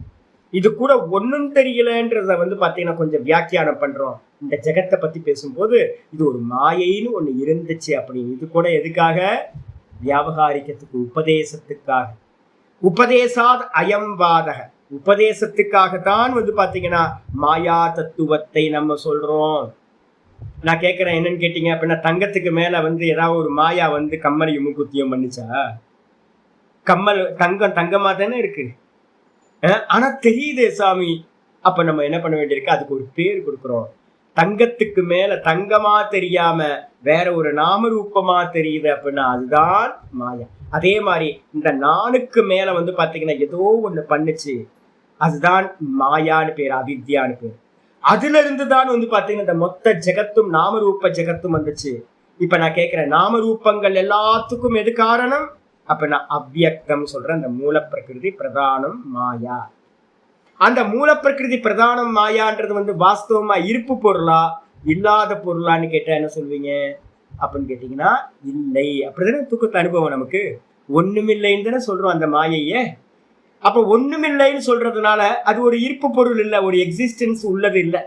இது கூட ஒன்னும் தெரியலன்றத பாத்தீங்கன்னா கொஞ்சம் வியாக்கியானம் பண்றோம். இந்த ஜெகத்தை பத்தி பேசும்போது இது ஒரு மாயைன்னு ஒண்ணு இருந்துச்சு அப்படின்னு. இது கூட எதுக்காக, வியாபகாரிக்கத்துக்கு, உபதேசத்துக்காக. உபதேசாத் அயம்வாதக, உபதேசத்துக்காகத்தான் பாத்தீங்கன்னா மாயா தத்துவத்தை நம்ம சொல்றோம். நான் கேட்கிறேன் என்னன்னு கேட்டீங்க அப்படின்னா, தங்கத்துக்கு மேல ஏதாவது ஒரு மாயா கம்மலையும் மூக்குத்தியம் பண்ணிச்சா? கம்மல் தங்கமா தானே இருக்கு, ஆனா தெரியுதே சாமி. அப்ப நம்ம என்ன பண்ண வேண்டியிருக்கு, அதுக்கு ஒரு பேர் கொடுக்குறோம். தங்கத்துக்கு மேல தங்கமா தெரியாம வேற ஒரு நாமரூபமா தெரியுது அப்படின்னா அதுதான் மாயா. அதே மாதிரி இந்த நானுக்கு மேல பாத்தீங்கன்னா ஏதோ ஒண்ணு பண்ணுச்சு, அதுதான் மாயான்னு பேர், அவித்யான்னு பேர். அதுல இருந்துதான் பாத்தீங்கன்னா இந்த மொத்த ஜெகத்தும் நாமரூப ஜெகத்தும் வந்துச்சு. இப்ப நான் கேட்கிறேன், நாமரூபங்கள் எல்லாத்துக்கும் எது காரணம்? அப்ப நான் அவ்வியக்தம் சொல்றேன். அந்த மூல பிரகிருதி பிரதானம் மாயா. அந்த மூல பிரகிருதி பிரதானம் மாயான்றது வாஸ்தவமா இருப்பு பொருளா இல்லாத பொருளான்னு கேட்டா என்ன சொல்வீங்க அப்படின்னு கேட்டீங்கன்னா இல்லை. அப்படிதானே தூக்கத்து அனுபவம் நமக்கு ஒண்ணுமில்லைன்னு தானே சொல்றோம் அந்த மாயையே. அப்ப ஒண்ணுமில்லைன்னு சொல்றதுனால அது ஒரு இருப்பு பொருள் இல்லை, ஒரு எக்ஸிஸ்டன்ஸ் உள்ளது இல்லை,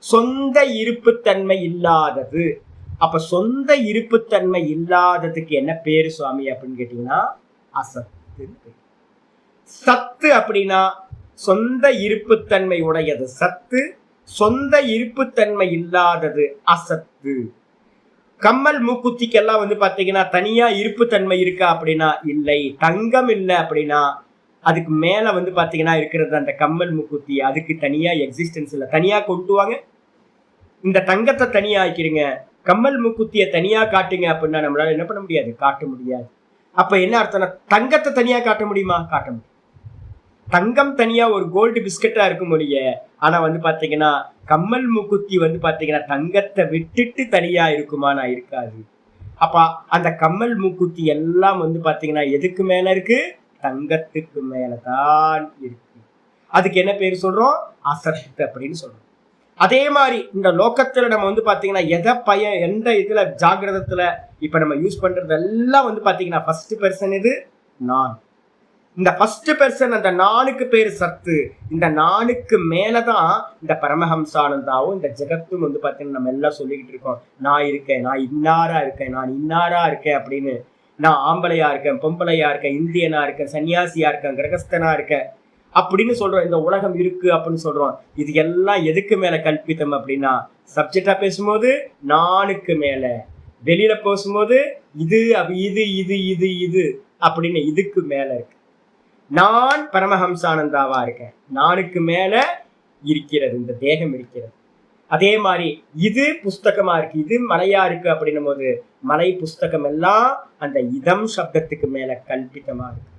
சொந்த இருப்புத்தன்மை இல்லாதது. அப்ப சொந்த இருப்புத்தன்மை இல்லாததுக்கு என்ன பேரு சுவாமி அப்படின்னு கேட்டீங்கன்னா அசத்து. சத்து அப்படின்னா சொந்த இருப்புத்தன்மை உடையது சத்து, சொந்த இருப்புத்தன்மை இல்லாதது அசத்து. கம்மல் மூக்குத்திக்கெல்லாம் பாத்தீங்கன்னா தனியா இருப்புத்தன்மை இருக்கா அப்படின்னா இல்லை. தங்கம் இல்லை அப்படின்னா அதுக்கு மேல பாத்தீங்கன்னா இருக்கிறது அந்த கம்மல் மூக்குத்தி, அதுக்கு தனியா எக்ஸிஸ்டன்ஸ் இல்லை. தனியா கொண்டுவாங்க, இந்த தங்கத்தை தனியா ஆக்கிடுங்க, கம்மல் மூக்குத்திய தனியா காட்டுங்க அப்படின்னா நம்மளால என்ன பண்ண முடியாது, காட்ட முடியாது. அப்ப என்ன அர்த்தம்னா தங்கத்தை தனியா காட்ட முடியுமா? காட்ட முடியும். தங்கம் தனியா ஒரு கோல்டு பிஸ்கட்டா இருக்கும் மொழிய, ஆனா பாத்தீங்கன்னா கம்மல் மூக்குத்தி பாத்தீங்கன்னா தங்கத்தை விட்டுட்டு தனியா இருக்குமா? நான் இருக்காது. அப்ப அந்த கம்மல் மூக்குத்தி எல்லாம் பாத்தீங்கன்னா எதுக்கு மேல இருக்கு? தங்கத்துக்கு மேலதான் இருக்கு. அதுக்கு என்ன பேரு சொல்றோம்? அசத்து அப்படின்னு சொல்றோம். அதே மாதிரி இந்த லோகத்துல நம்ம பாத்தீங்கன்னா எந்த இதுல ஜாகிரதத்துல இப்ப நம்ம யூஸ் பண்றது எல்லாம் பாத்தீங்கன்னா ஃபர்ஸ்ட் பர்சன் இது நான். இந்த ஃபர்ஸ்ட் பர்சன் அந்த நானுக்கு பேரு சத்து. இந்த நானுக்கு மேலதான் இந்த பரமஹம்சானந்தாவும் இந்த ஜெகத்தும் பாத்தீங்கன்னா நம்ம எல்லாம் சொல்லிக்கிட்டு இருக்கோம். நான் இருக்கேன், நான் இன்னாரா இருக்கேன், நான் இன்னாரா இருக்கேன் அப்படின்னு. நான் ஆம்பளையா இருக்கேன், பொம்பளையா இருக்கேன், இந்தியனா இருக்கேன், சன்னியாசியா இருக்கேன், கிரகஸ்தனா இருக்கேன் அப்படின்னு சொல்றோம். இந்த உலகம் இருக்கு அப்படின்னு சொல்றோம். இது எல்லாம் எதுக்கு மேல கல்பித்தம் அப்படின்னா, சப்ஜெக்டா பேசும்போது நானுக்கு மேல, வெளியில பேசும்போது இது இது இது இது இது அப்படின்னு இதுக்கு மேல இருக்கு. நான் பரமஹம்சானந்தாவா இருக்கேன், நானுக்கு மேல இருக்கிறது இந்த தேகம் இருக்கிறது. அதே மாதிரி இது புஸ்தகமா இருக்கு, இது மலையா இருக்கு அப்படின்னும் போது மலை புஸ்தகம் எல்லாம் அந்த இதம் சப்தத்துக்கு மேல கல்பித்தமா இருக்கு.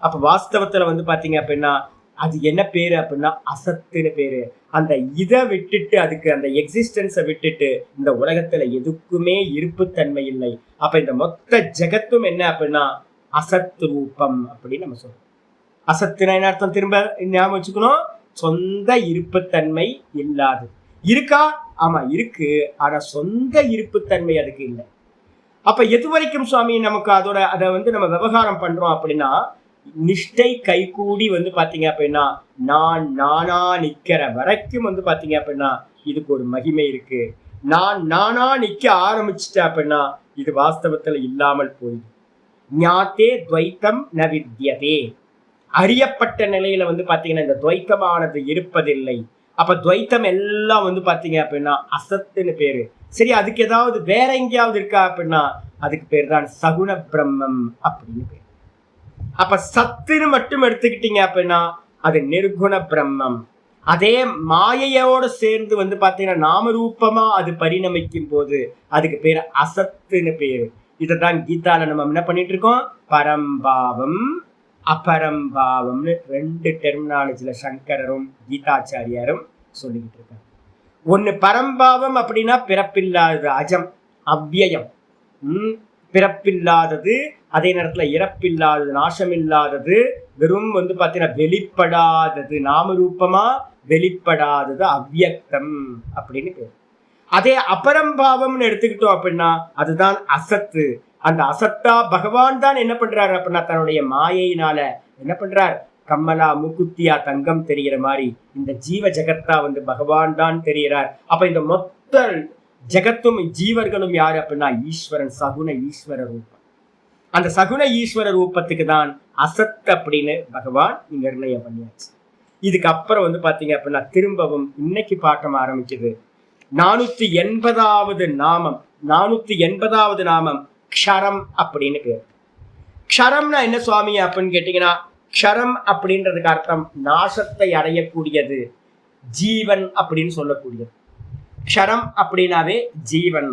அப்ப வாஸ்தவத்துல பாத்தீங்க அப்படின்னா அது என்ன பேரு அப்படின்னா அசத்துன்னு பேரு. அந்த இதை விட்டுட்டு, அதுக்கு அந்த எக்ஸிஸ்டன்ஸை விட்டுட்டு இந்த உலகத்துல எதுக்குமே இருப்புத்தன்மை இல்லை. அப்ப இந்த மொத்த ஜெகத்தும் என்ன அப்படின்னா அசத் ரூபம் அப்படின்னு நம்ம சொல்றோம். அசத்துனா என்ன அர்த்தம்? திரும்ப ஞாபகம் வச்சுக்கணும், சொந்த இருப்புத்தன்மை இல்லாது. இருக்கா? ஆமா இருக்கு, ஆனா சொந்த இருப்புத்தன்மை அதுக்கு இல்லை. அப்ப எது வரைக்கும் சுவாமி நமக்கு அதை வந்து நம்ம விவகாரம் பண்றோம் அப்படின்னா, நிஷ்டை கைகூடி வந்து பாத்தீங்க அப்படின்னா நான் நானா நிக்கிற வரைக்கும் வந்து பாத்தீங்க அப்படின்னா இதுக்கு ஒரு மகிமை இருக்கு. நான் நானா நிக்க ஆரம்பிச்சுட்டேன் அப்படின்னா இது வாஸ்தவத்துல இல்லாமல் போயிடும். ஞாத்தே துவைத்தம் ந வித்யதே. அறியப்பட்ட நிலையில வந்து பாத்தீங்கன்னா இந்த துவைத்தமானது இருப்பதில்லை. அப்ப துவைத்தம் எல்லாம் வந்து பாத்தீங்க அப்படின்னா அசத்துன்னு பேரு. சரி, அதுக்கு ஏதாவது வேற எங்கேயாவது இருக்கா அப்படின்னா அதுக்கு பேர் தான் சகுண பிரம்மம் அப்படின்னு பேர். அப்ப சத்துன்னு மட்டும் எடுத்துக்கிட்டீங்க அப்படின்னா அது நிர்குண பிரம்மம். அதே மாயையோடு சேர்ந்து வந்து பாத்தீங்கன்னா நாமரூபமா அது பரிணமிக்கும் போது அதுக்கு பேரு அசத்துன்னு பேரு. இதைதான் கீதால நம்ம என்ன பண்ணிட்டு இருக்கோம், பரம்பாவம் அபரம்பாவம்னு 2 டெர்மினாலஜில சங்கரரும் கீதாச்சாரியாரும் சொல்லிக்கிட்டு இருக்காங்க. ஒண்ணு பரம்பாவம் அப்படின்னா பிறப்பில்லாதது, அஜம் அவ்யயம், பிறப்பில்லாதது, அதே நேரத்துல இறப்பில்லாதது, நாசமில்லாதது, வெறும் வந்து பாத்தீங்கன்னா வெளிப்படாதது, நாமரூபமா வெளிப்படாதது அவ்யக்தம் அப்படின்னு பேர். அதே அபரம்பாவம்னு எடுத்துக்கிட்டோம் அப்படின்னா அதுதான் அசத்து. அந்த அசத்தா பகவான் தான் என்ன பண்றாரு அப்படின்னா தன்னுடைய மாயையினால என்ன பண்றார், கம்மலா முக்குத்தியா தங்கம் தெரிகிற மாதிரி இந்த ஜீவ ஜகத்தா வந்து பகவான் தான் தெரிகிறார். அப்ப இந்த மொத்த ஜகத்தும் ஜீவர்களும் யாரு அப்படின்னா ஈஸ்வரன், சகுண ஈஸ்வர ரூபம். அந்த சகுண ஈஸ்வர ரூபத்துக்கு தான் அசத் அப்படின்னு பகவான் நிர்ணயம் பண்ணியாச்சு. இதுக்கு அப்புறம் வந்து பாத்தீங்க அப்படின்னா திரும்பவும் இன்னைக்கு பாட்டம் ஆரம்பிக்குது. 480வது நாமம். 480வது நாமம் க்ஷரம் அப்படின்னு பேர். க்ஷரம்னா என்ன சுவாமி அப்படின்னு கேட்டீங்கன்னா, க்ஷரம் அப்படின்றதுக்கு அர்த்தம் நாசத்தை அடையக்கூடியது, ஜீவன் அப்படின்னு சொல்லக்கூடியது. க்ஷரம் அப்படின்னாவே ஜீவன்.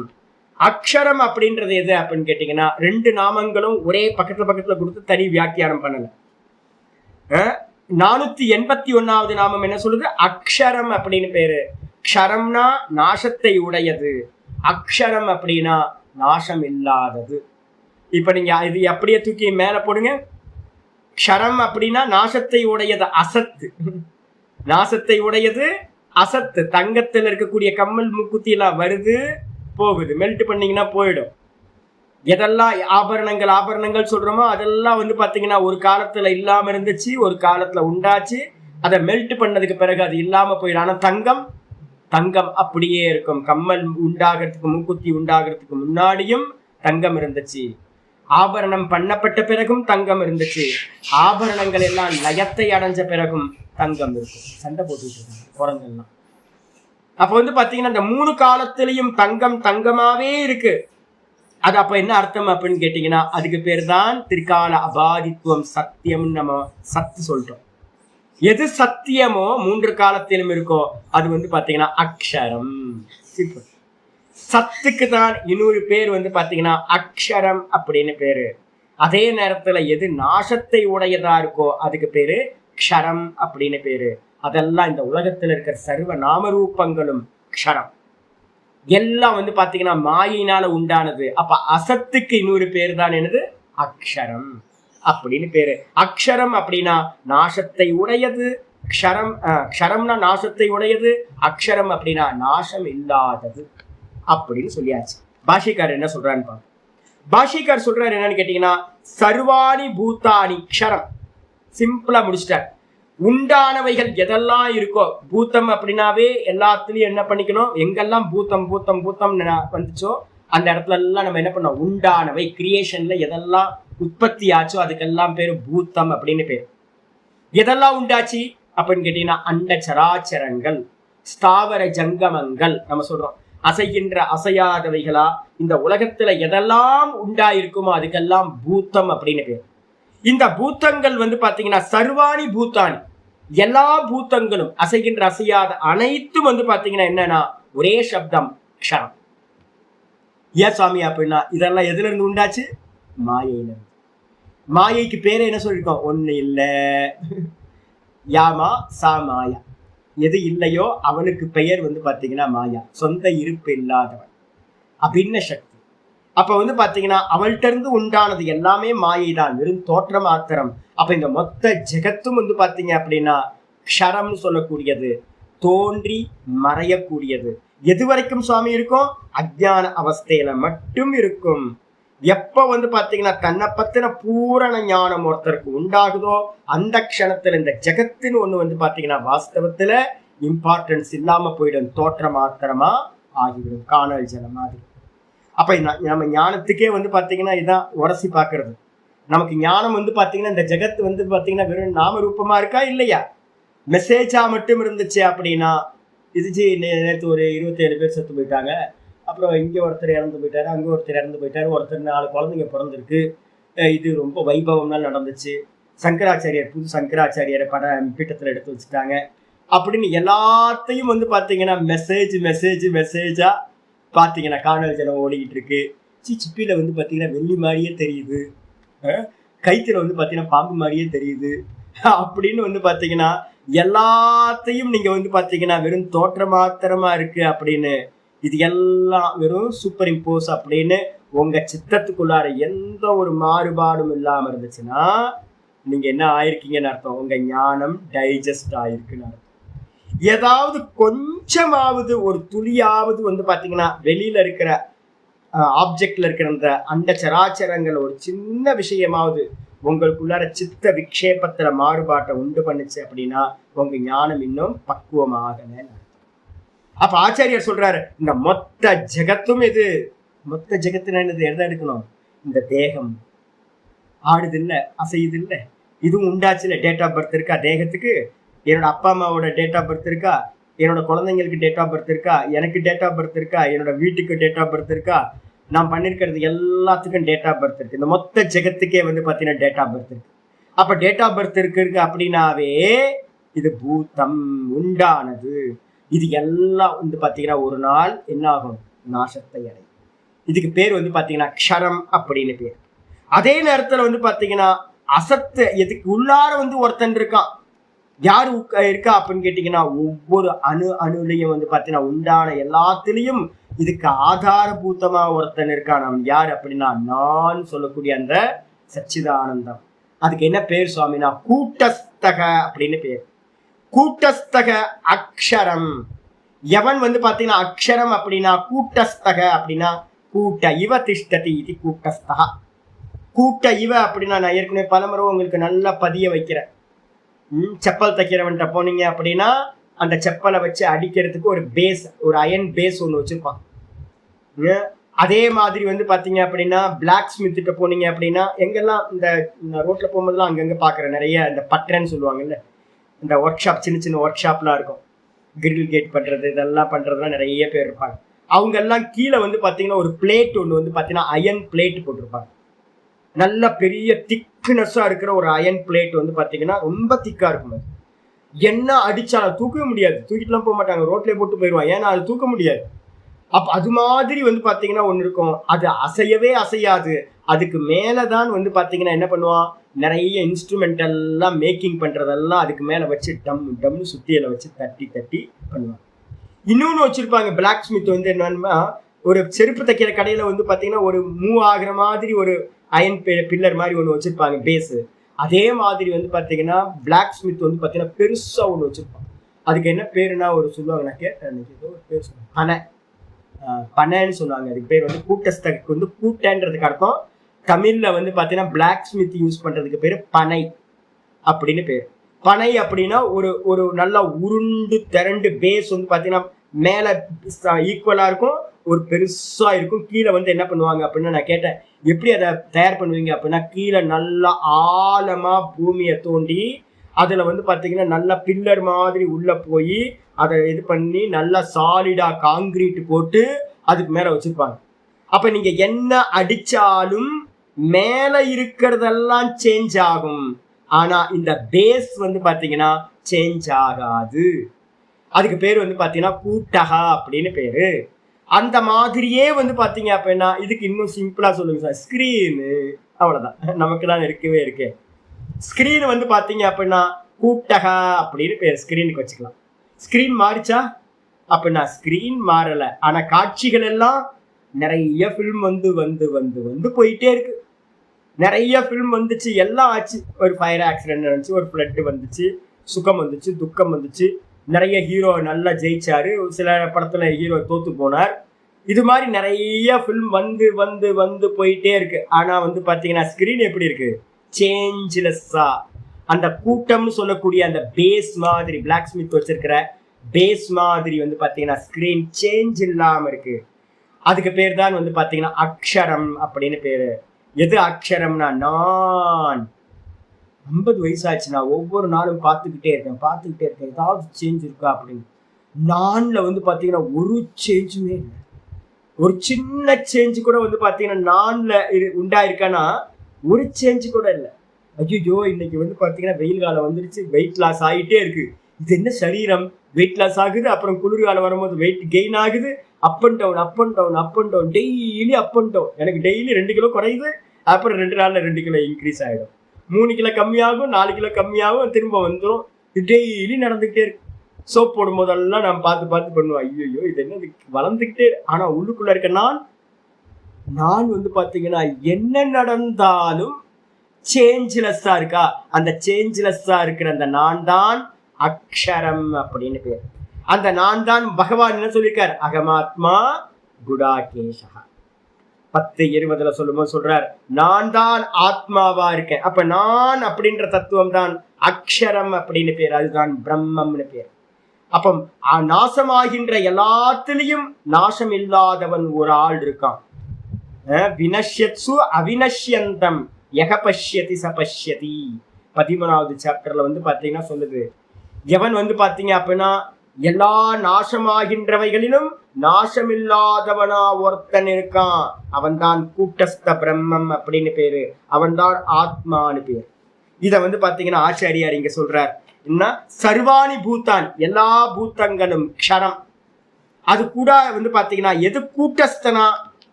அக்ஷரம் அப்படின்றது எது அப்படின்னு கேட்டீங்கன்னா 2 நாமங்களும் ஒரே பக்கத்துல கொடுத்து தனி வியாக்கியானம் பண்ணல. 481வது நாமம் என்ன சொல்லுது, அக்ஷரம் அப்படின்னு பேரு. க்ஷரம்னா நாசத்தை உடையது, அக்ஷரம் அப்படின்னா நாசம் இல்லாதது. இப்ப நீங்க இது அப்படியே தூக்கி மேல போடுங்க. க்ஷரம் அப்படின்னா நாசத்தை உடையது அசத்து, நாசத்தை உடையது அசத்து. தங்கத்தில் இருக்கக்கூடிய கம்மல் முக்குத்தி எல்லாம் வருது போகுது, மெல்ட் பண்ணீங்கன்னா போயிடும். எதெல்லாம் ஆபரணங்கள் சொல்றோமோ அதெல்லாம் வந்து பாத்தீங்கன்னா ஒரு காலத்துல இல்லாம இருந்துச்சு, ஒரு காலத்துல உண்டாச்சு, அதை மெல்ட் பண்ணதுக்கு பிறகு அது இல்லாம போயிடும். ஆனா தங்கம் அப்படியே இருக்கும். கம்மல் உண்டாகிறதுக்கு முக்குத்தி உண்டாகிறதுக்கு முன்னாடியும் தங்கம் இருந்துச்சு, ஆபரணம் பண்ணப்பட்ட பிறகும் தங்கம் இருந்துச்சு, ஆபரணங்கள் எல்லாம் லயத்தை அடைஞ்ச பிறகும் தங்கம் இருக்கும். சண்டை போட்டுட்டு இருக்காங்க குரங்கெல்லாம். அப்ப வந்து பாத்தீங்கன்னா இந்த 3 காலத்திலையும் தங்கம் தங்கமாவே இருக்கு. அது அப்ப என்ன அர்த்தம் அப்படின்னு கேட்டீங்கன்னா அதுக்கு பேர் தான் திரிகால அபாதித்துவம், சத்தியம்னு நம்ம சத்து சொல்றோம். எது சத்தியமோ 3 காலத்திலும் இருக்கோ அது வந்து பாத்தீங்கன்னா அக்ஷரம். சத்துக்கு தான் இன்னொரு பேர் வந்து பாத்தீங்கன்னா அக்ஷரம் அப்படின்னு பேரு. அதே நேரத்துல எது நாசத்தை உடையதா இருக்கோ அதுக்கு பேரு க்ஷரம் அப்படின்னு பேரு. அதெல்லாம் இந்த உலகத்துல இருக்கிற சர்வ நாமரூபங்களும் க்ஷரம் எல்லாம் வந்து பாத்தீங்கன்னா மாயினால உண்டானது. அப்ப அசத்துக்கு இன்னொரு பேர் தான் என்னது, அக்ஷரம் அப்படின்னு பேரு. அக்ஷரம் அப்படின்னா நாசத்தை உடையது, க்ஷரம்னா நாசத்தை உடையது, அக்ஷரம் அப்படின்னா நாசம் இல்லாதது அப்படின்னு சொல்லியாச்சு. பாஷிகார் என்ன சொல்றான்னு பாருங்க. பாஷிகார் சொல்றாரு என்னன்னு கேட்டீங்கன்னா சர்வாணி பூத்தானி க்ஷரம். சிம்பிளா முடிச்சிட்டார். உண்டானவைகள் எதெல்லாம் இருக்கோ, பூத்தம் அப்படின்னாவே எல்லாத்துலயும் என்ன பண்ணிக்கணும், எங்கெல்லாம் பூத்தம் வந்துச்சோ அந்த இடத்துல எல்லாம் நம்ம என்ன பண்ணோம், உண்டானவை கிரியேஷன்ல எதெல்லாம் உற்பத்தி ஆச்சோ அதுக்கெல்லாம் பேரு பூத்தம் அப்படின்னு பேரு. எதெல்லாம் உண்டாச்சு அப்படின்னு கேட்டீங்கன்னா அண்ட சராச்சரங்கள், ஸ்தாவர ஜங்கமங்கள் நம்ம சொல்றோம். அசைகின்ற அசையாதவைகளா இந்த உலகத்துல எதெல்லாம் உண்டாயிருக்குமோ அதுக்கெல்லாம் பூத்தம் அப்படின்னு பேரு. இந்த பூத்தங்கள் வந்து பாத்தீங்கன்னா சர்வாணி பூத்தானி, எல்லா பூத்தங்களும் அசைகின்ற அசையாத அனைத்தும் வந்து பாத்தீங்கன்னா என்னன்னா ஒரே சப்தம் க்ஷரம். ஏன் சாமி அப்படின்னா இதெல்லாம் எதுல இருந்து உண்டாச்சு, மாயையில இருந்து. மாயைக்கு பேரே என்ன சொல்லிருக்கோம், ஒண்ணு இல்ல யாமா சா மாயா. எது இல்லையோ அவனுக்கு பெயர் வந்து பாத்தீங்கன்னா மாயா, சொந்த இருப்பு இல்லாதவன், அபின்ன சக்தி. அப்ப வந்து பாத்தீங்கன்னா அவள்கிட்ட இருந்து உண்டானது எல்லாமே மாயை தான், வெறும் தோற்ற மாத்திரம். அப்ப இந்த மொத்த ஜெகத்தும் வந்து பாத்தீங்க அப்படின்னா க்ஷரம்னு சொல்லக்கூடியது, தோன்றி மறையக்கூடியது. எது வரைக்கும் சுவாமி இருக்கும், அஜ்ஞான அவஸ்தையில மட்டும் இருக்கும். எப்ப வந்து பாத்தீங்கன்னா தன்னை பத்தின பூரண ஞானம் ஒருத்தருக்கு உண்டாகுதோ அந்த க்ஷணத்துல இந்த ஜெகத்துன்னு ஒண்ணு வந்து பாத்தீங்கன்னா வாஸ்தவத்துல இம்பார்ட்டன்ஸ் இல்லாம போயிடும், தோற்ற மாத்திரமா ஆகிவிடும், காணல் ஜலம் மாதிரி. அப்ப நம்ம ஞானத்துக்கே வந்து பாத்தீங்கன்னா இதான் உரசி பாக்குறது. நமக்கு ஞானம் வந்து பாத்தீங்கன்னா இந்த ஜெகத் வந்து பாத்தீங்கன்னா வெறும் நாம ரூபமா இருக்கா இல்லையா, மெசேஜா மட்டும் இருந்துச்சு அப்படின்னா, இதுச்சு நேற்று ஒரு 27 பேர் செத்து போயிட்டாங்க, அப்புறம் இங்கே ஒருத்தர் இறந்து போயிட்டாரு, அங்கே ஒருத்தர் இறந்து போயிட்டாரு, ஒருத்தர் 4 குழந்தைங்க பிறந்திருக்கு, இது ரொம்ப வைபவம்லாம் நடந்துச்சு, சங்கராச்சாரியார் புது சங்கராச்சாரியாரை பீட்டத்தில் எடுத்து வச்சுட்டாங்க அப்படின்னு எல்லாத்தையும் வந்து பார்த்தீங்கன்னா மெசேஜா பார்த்தீங்கன்னா காணல் ஜலம் ஓடிக்கிட்டு இருக்கு. சிப்பியில் வந்து பார்த்தீங்கன்னா வெள்ளி மாதிரியே தெரியுது, கைத்தில் வந்து பார்த்தீங்கன்னா பாம்பு மாதிரியே தெரியுது அப்படின்னு வந்து பார்த்தீங்கன்னா எல்லாத்தையும் நீங்க வந்து பார்த்தீங்கன்னா வெறும் தோற்ற மாத்திரமா இருக்கு அப்படின்னு, இது எல்லாம் வெறும் சூப்பர் இம்போஸ் அப்படின்னு உங்க சித்தத்துக்குள்ளார எந்த ஒரு மாறுபாடும் இல்லாம இருந்துச்சுன்னா நீங்க என்ன ஆயிருக்கீங்கன்னு அர்த்தம், உங்க ஞானம் டைஜஸ்ட் ஆயிருக்குன்னு அர்த்தம். ஏதாவது கொஞ்சமாவது ஒரு துளியாவது வந்து பாத்தீங்கன்னா வெளியில இருக்கிற ஆப்ஜெக்ட்ல இருக்கிற அந்த சராச்சரங்கள் ஒரு சின்ன விஷயமாவது உங்களுக்குள்ளார சித்த விக்ஷேபத்துல மாறுபாட்டை உண்டு பண்ணுச்சு அப்படின்னா உங்க ஞானம் இன்னும் பக்குவமாகல. அப்ப ஆச்சாரியர் சொல்றாரு, இந்த மொத்த ஜெகத்தும் இது, மொத்த ஜெகத்துன்னு எதை எடுக்கணும், இந்த தேகம் ஆடுது இல்ல, அசையுது இல்ல, இதுவும் உண்டாச்சு இல்ல, டேட் ஆஃப் பர்த் இருக்கா தேகத்துக்கு, என்னோட அப்பா அம்மாவோட டேட் ஆஃப் பர்த் இருக்கா, என்னோட குழந்தைங்களுக்கு டேட் ஆஃப் பர்த் இருக்கா, எனக்கு டேட் ஆஃப் பர்த் இருக்கா, என்னோட வீட்டுக்கு டேட் ஆஃப் பர்த் இருக்கா, நான் பண்ணிருக்கிறது எல்லாத்துக்கும் டேட் ஆஃப் பர்த் இருக்கு, இந்த மொத்த ஜெகத்துக்கே வந்து பாத்தீங்கன்னா டேட் ஆஃப் பர்த் இருக்கு. அப்ப டேட் ஆஃப் பர்த் இருக்கு அப்படின்னாவே இது பூதம் உண்டானது, இது எல்லாம் வந்து பாத்தீங்கன்னா ஒரு நாள் என்ன ஆகும், நாசத்தை அடையும். இதுக்கு பேர் வந்து பாத்தீங்கன்னா க்ஷரம் அப்படின்னு பேர். அதே நேரத்துல வந்து பாத்தீங்கன்னா அசத்து எதுக்கு உள்ளார வந்து ஒருத்தன் இருக்கான், யாரு இருக்கா அப்படின்னு கேட்டீங்கன்னா ஒவ்வொரு அணுலையும் வந்து பாத்தீங்கன்னா உண்டான எல்லாத்திலையும் இதுக்கு ஆதாரபூத்தமா ஒருத்தன் இருக்கான். அவன் யார் அப்படின்னா நான் சொல்லக்கூடிய அந்த சச்சிதானந்தம். அதுக்கு என்ன பேர் சுவாமினா கூட்டஸ்தக அப்படின்னு பேர். கூட்டஸ்தக அக்ஷரம். எவன் வந்து பாத்தீங்கன்னா அக்ஷரம் அப்படின்னா கூட்டஸ்தக அப்படின்னா கூட்ட இவ திஷ்டதி இது கூட்டஸ்தகா. கூட்ட இவ அப்படின்னா நான் ஏற்கனவே பலமுறை உங்களுக்கு நல்லா பதிய வைக்கிறேன். செப்பல் தைக்கிறவன்ட்ட போனீங்க அப்படின்னா அந்த செப்பலை வச்சு அடிக்கிறதுக்கு ஒரு பேஸ், ஒரு அயன் பேஸ் ஒன்று வச்சிருப்பான். அதே மாதிரி வந்து பாத்தீங்க அப்படின்னா பிளாக் ஸ்மித்கிட்ட போனீங்க அப்படின்னா எங்கெல்லாம் இந்த ரோட்ல போகும்போதுலாம் அங்கங்க பாக்குறேன் நிறைய இந்த பட்டரன்னு சொல்லுவாங்கல்ல, இந்த ஒர்க் ஷாப், சின்ன சின்ன ஒர்க் ஷாப்லாம் இருக்கும், கிரில் கேட் பண்றது இதெல்லாம் பண்றதுலாம் நிறைய பேர் இருப்பாங்க. அவங்க எல்லாம் கீழே வந்து பாத்தீங்கன்னா ஒரு பிளேட் ஒன்று வந்து பாத்தீங்கன்னா அயன் பிளேட் போட்டிருப்பாங்க. நல்ல பெரிய திக்னஸா இருக்கிற ஒரு அயன் பிளேட் வந்து பாத்தீங்கன்னா ரொம்ப திக்கா இருக்கும். அது என்ன அடிச்சாலும் தூக்கவே முடியாது, தூக்கிட்டுலாம் போக மாட்டாங்க, ரோட்லேயே போட்டு போயிடுவான், ஏன்னா அது தூக்க முடியாது. அப்ப அது மாதிரி வந்து பாத்தீங்கன்னா ஒண்ணு இருக்கும், அது அசையவே அசையாது. அதுக்கு மேலதான் வந்து பாத்தீங்கன்னா என்ன பண்ணுவான், நிறைய இன்ஸ்ட்ருமெண்ட் எல்லாம் மேக்கிங் பண்றதெல்லாம் அதுக்கு மேல வச்சு டம்னு சுத்தியில வச்சு தட்டி தட்டி பண்ணுவாங்க. இன்னொன்னு வச்சிருப்பாங்க பிளாக் ஸ்மித் வந்து என்னன்னா, ஒரு செருப்பு தைக்கிற கடையில வந்து பாத்தீங்கன்னா ஒரு மூவ் ஆகுற மாதிரி ஒரு அயன் பில்லர் மாதிரி ஒண்ணு வச்சிருப்பாங்க பேஸ். அதே மாதிரி வந்து பாத்தீங்கன்னா பிளாக் ஸ்மித் வந்து பாத்தீங்கன்னா பெருசா ஒண்ணு வச்சிருப்பான். அதுக்கு என்ன பேருனா ஒரு சொல்லுவாங்க, நான் கேட்டேன் ஏதோ ஒரு பேர் சொல்லுவாங்க, பனைன்னு சொல்லுவாங்க. அதுக்கு பேர் வந்து கூட்டஸ்தக்கு வந்து கூட்டன்றதுக்கு அர்த்தம். தமிழ்ல வந்து பாத்தீங்கன்னா பிளாக் ஸ்மித் யூஸ் பண்றதுக்கு பேரு பனை அப்படின்னு பேரு. பனை அப்படின்னா ஒரு ஒரு நல்ல உருண்டு திரண்டு பேஸ் வந்து பாத்தீங்கன்னா மேல ஈக்குவலா இருக்கும், ஒரு பெருசா இருக்கும், கீழே வந்து என்ன பண்ணுவாங்க அப்படின்னா நான் கேட்டேன் எப்படி அதை தயார் பண்ணுவீங்க அப்படின்னா, கீழே நல்லா ஆழமா பூமியை தோண்டி அதுல வந்து பாத்தீங்கன்னா நல்லா பில்லர் மாதிரி உள்ள போய் அதை இது பண்ணி நல்லா சாலிடா காங்கிரீட் போட்டு அதுக்கு மேல வச்சிருப்பாங்க. அப்ப நீங்க என்ன அடிச்சாலும் மேல இருக்கிறதெல்லாம் சேஞ்ச் ஆகும், ஆனா இந்த பேஸ் வந்து பாத்தீங்கன்னா சேஞ்ச் ஆகாது. அதுக்கு பேர் வந்து பாத்தீங்கன்னா கூட்டகா அப்படின்னு பேரு. அந்த மாதிரியே வந்து பாத்தீங்க அப்படின்னா இதுக்கு இன்னும் சிம்பிளா சொல்லுங்க சார், ஸ்கிரீனு, அவ்வளவுதான், நமக்கு தான் இருக்கவே இருக்கு. ஸ்கிரீன் வந்து பாத்தீங்க அப்படின்னா கூட்டகா அப்படின்னு பேர், ஸ்கிரீனுக்கு வச்சுக்கலாம். ஸ்கிரீன் மாறிச்சா அப்படின்னா ஸ்கிரீன் மாறல, ஆனா காட்சிகள் எல்லாம் நிறைய ஃபில்ம் வந்து வந்து வந்து வந்து போயிட்டே இருக்கு. நிறைய ஃபில்ம் வந்துச்சு, எல்லாம் ஆச்சு. ஒரு ஃபயர் ஆக்சிடென்ட் வந்துச்சு, ஒரு ஃப்ளட் வந்துச்சு, சுகம் வந்துச்சு, துக்கம் வந்துச்சு, நிறைய ஹீரோ நல்லா ஜெயிச்சாரு, சில படத்துல ஹீரோ தோத்து போனார், இது மாதிரி நிறைய ஃபில்ம் வந்து வந்து வந்து போயிட்டே இருக்கு. ஆனா வந்து பாத்தீங்கன்னா ஸ்கிரீன் எப்படி இருக்கு? சேஞ்ச்லெஸ்ஸா. அந்த கூட்டம்னு சொல்லக்கூடிய அந்த பேஸ் மாதிரி, பிளாக் ஸ்மித் வச்சிருக்கிற பேஸ் மாதிரி வந்து பாத்தீங்கன்னா ஸ்கிரீன் சேஞ்ச் இல்லாம இருக்கு. அதுக்கு பேர் தான் வந்து பாத்தீங்கன்னா அக்ஷரம் அப்படின்னு பேரு. எது அக்ஷரம்னா நான். 50 வயசாச்சுன்னா ஒவ்வொரு நாளும் பார்த்துக்கிட்டே இருக்கேன் ஏதாவது சேஞ்ச் இருக்கா அப்படின்னு. நான்ல வந்து பாத்தீங்கன்னா ஒரு சேஞ்சுமே இல்லை. ஒரு சின்ன சேஞ்சு கூட வந்து பாத்தீங்கன்னா நான்ல உண்டாயிருக்கானா ஒரு சேஞ்சு கூட இல்லை. ஐயோ இன்னைக்கு வந்து பாத்தீங்கன்னா வெயில் காலம் வந்துருச்சு, வெயிட் லாஸ் ஆகிட்டே இருக்கு. இது என்ன சரீரம், வெயிட் லாஸ் ஆகுது, அப்புறம் குளிர்காலம் வரும்போது வெயிட் கெயின் ஆகுது, up and down daily up and down. எனக்கு டெய்லி 2 கிலோ குறையுது, அப்புறம் 2 நாள்ல 2 கிலோ இன்க்ரீஸ் ஆகிடும், 3 கிலோ கம்மியாகும், 4 கிலோ கம்மியாகும், திரும்ப வந்துடும். இது டெய்லி நடந்துகிட்டே இருக்கு. சோப் போடும் போதெல்லாம் நான் பார்த்து பண்ணுவேன், ஐயோ இது என்ன வளர்ந்துக்கிட்டே. ஆனா உள்ளுக்குள்ள இருக்க நான் வந்து பாத்தீங்கன்னா என்ன நடந்தாலும் சேஞ்ச்லெஸ்ஸா இருக்கா. அந்த சேஞ்ச்லெஸ்ஸா இருக்கிற அந்த நான் தான் அக்ஷரம் அப்படின்னு பேர். அந்த நான் தான் பகவான் என்ன சொல்லியிருக்கார்? அகமாத்மா குடாகேஷா 10:20 சொல்லும்போது சொல்றார், நான் தான் ஆத்மாவா இருக்கேன். அப்ப நான் அப்படின்ற தத்துவம் தான் அக்ஷரம் அப்படின்னு பேர். அதுதான் பிரம்மம்னு பேர். அப்போ நாசமாகின்ற எல்லாத்திலையும் நாசம் இல்லாதவன் ஒரு ஆள் இருக்கான். வினஷ்யத்சு அவினஷ்யந்தம் யக பஷ்யதி சபஷ்யதி 13வது சாப்டர்ல வந்து பாத்தீங்கன்னா சொல்லுது, எவன் வந்து பாத்தீங்க அப்படின்னா எல்லா நாசமாகின்றவைகளிலும் நாசமில்லாதவனா ஒருத்தன் இருக்கான், அவன் தான் கூட்டஸ்த பிரம்மம் அப்படின்னு பேரு, அவன் தான் ஆத்மான்னு பேரு. இத வந்து பாத்தீங்கன்னா ஆச்சாரியார் இங்க சொல்றார், என்ன சர்வாணி பூத்தான், எல்லா பூத்தங்களும் க்ஷரம். அது கூட வந்து பாத்தீங்கன்னா எது கூட்டஸ்தனா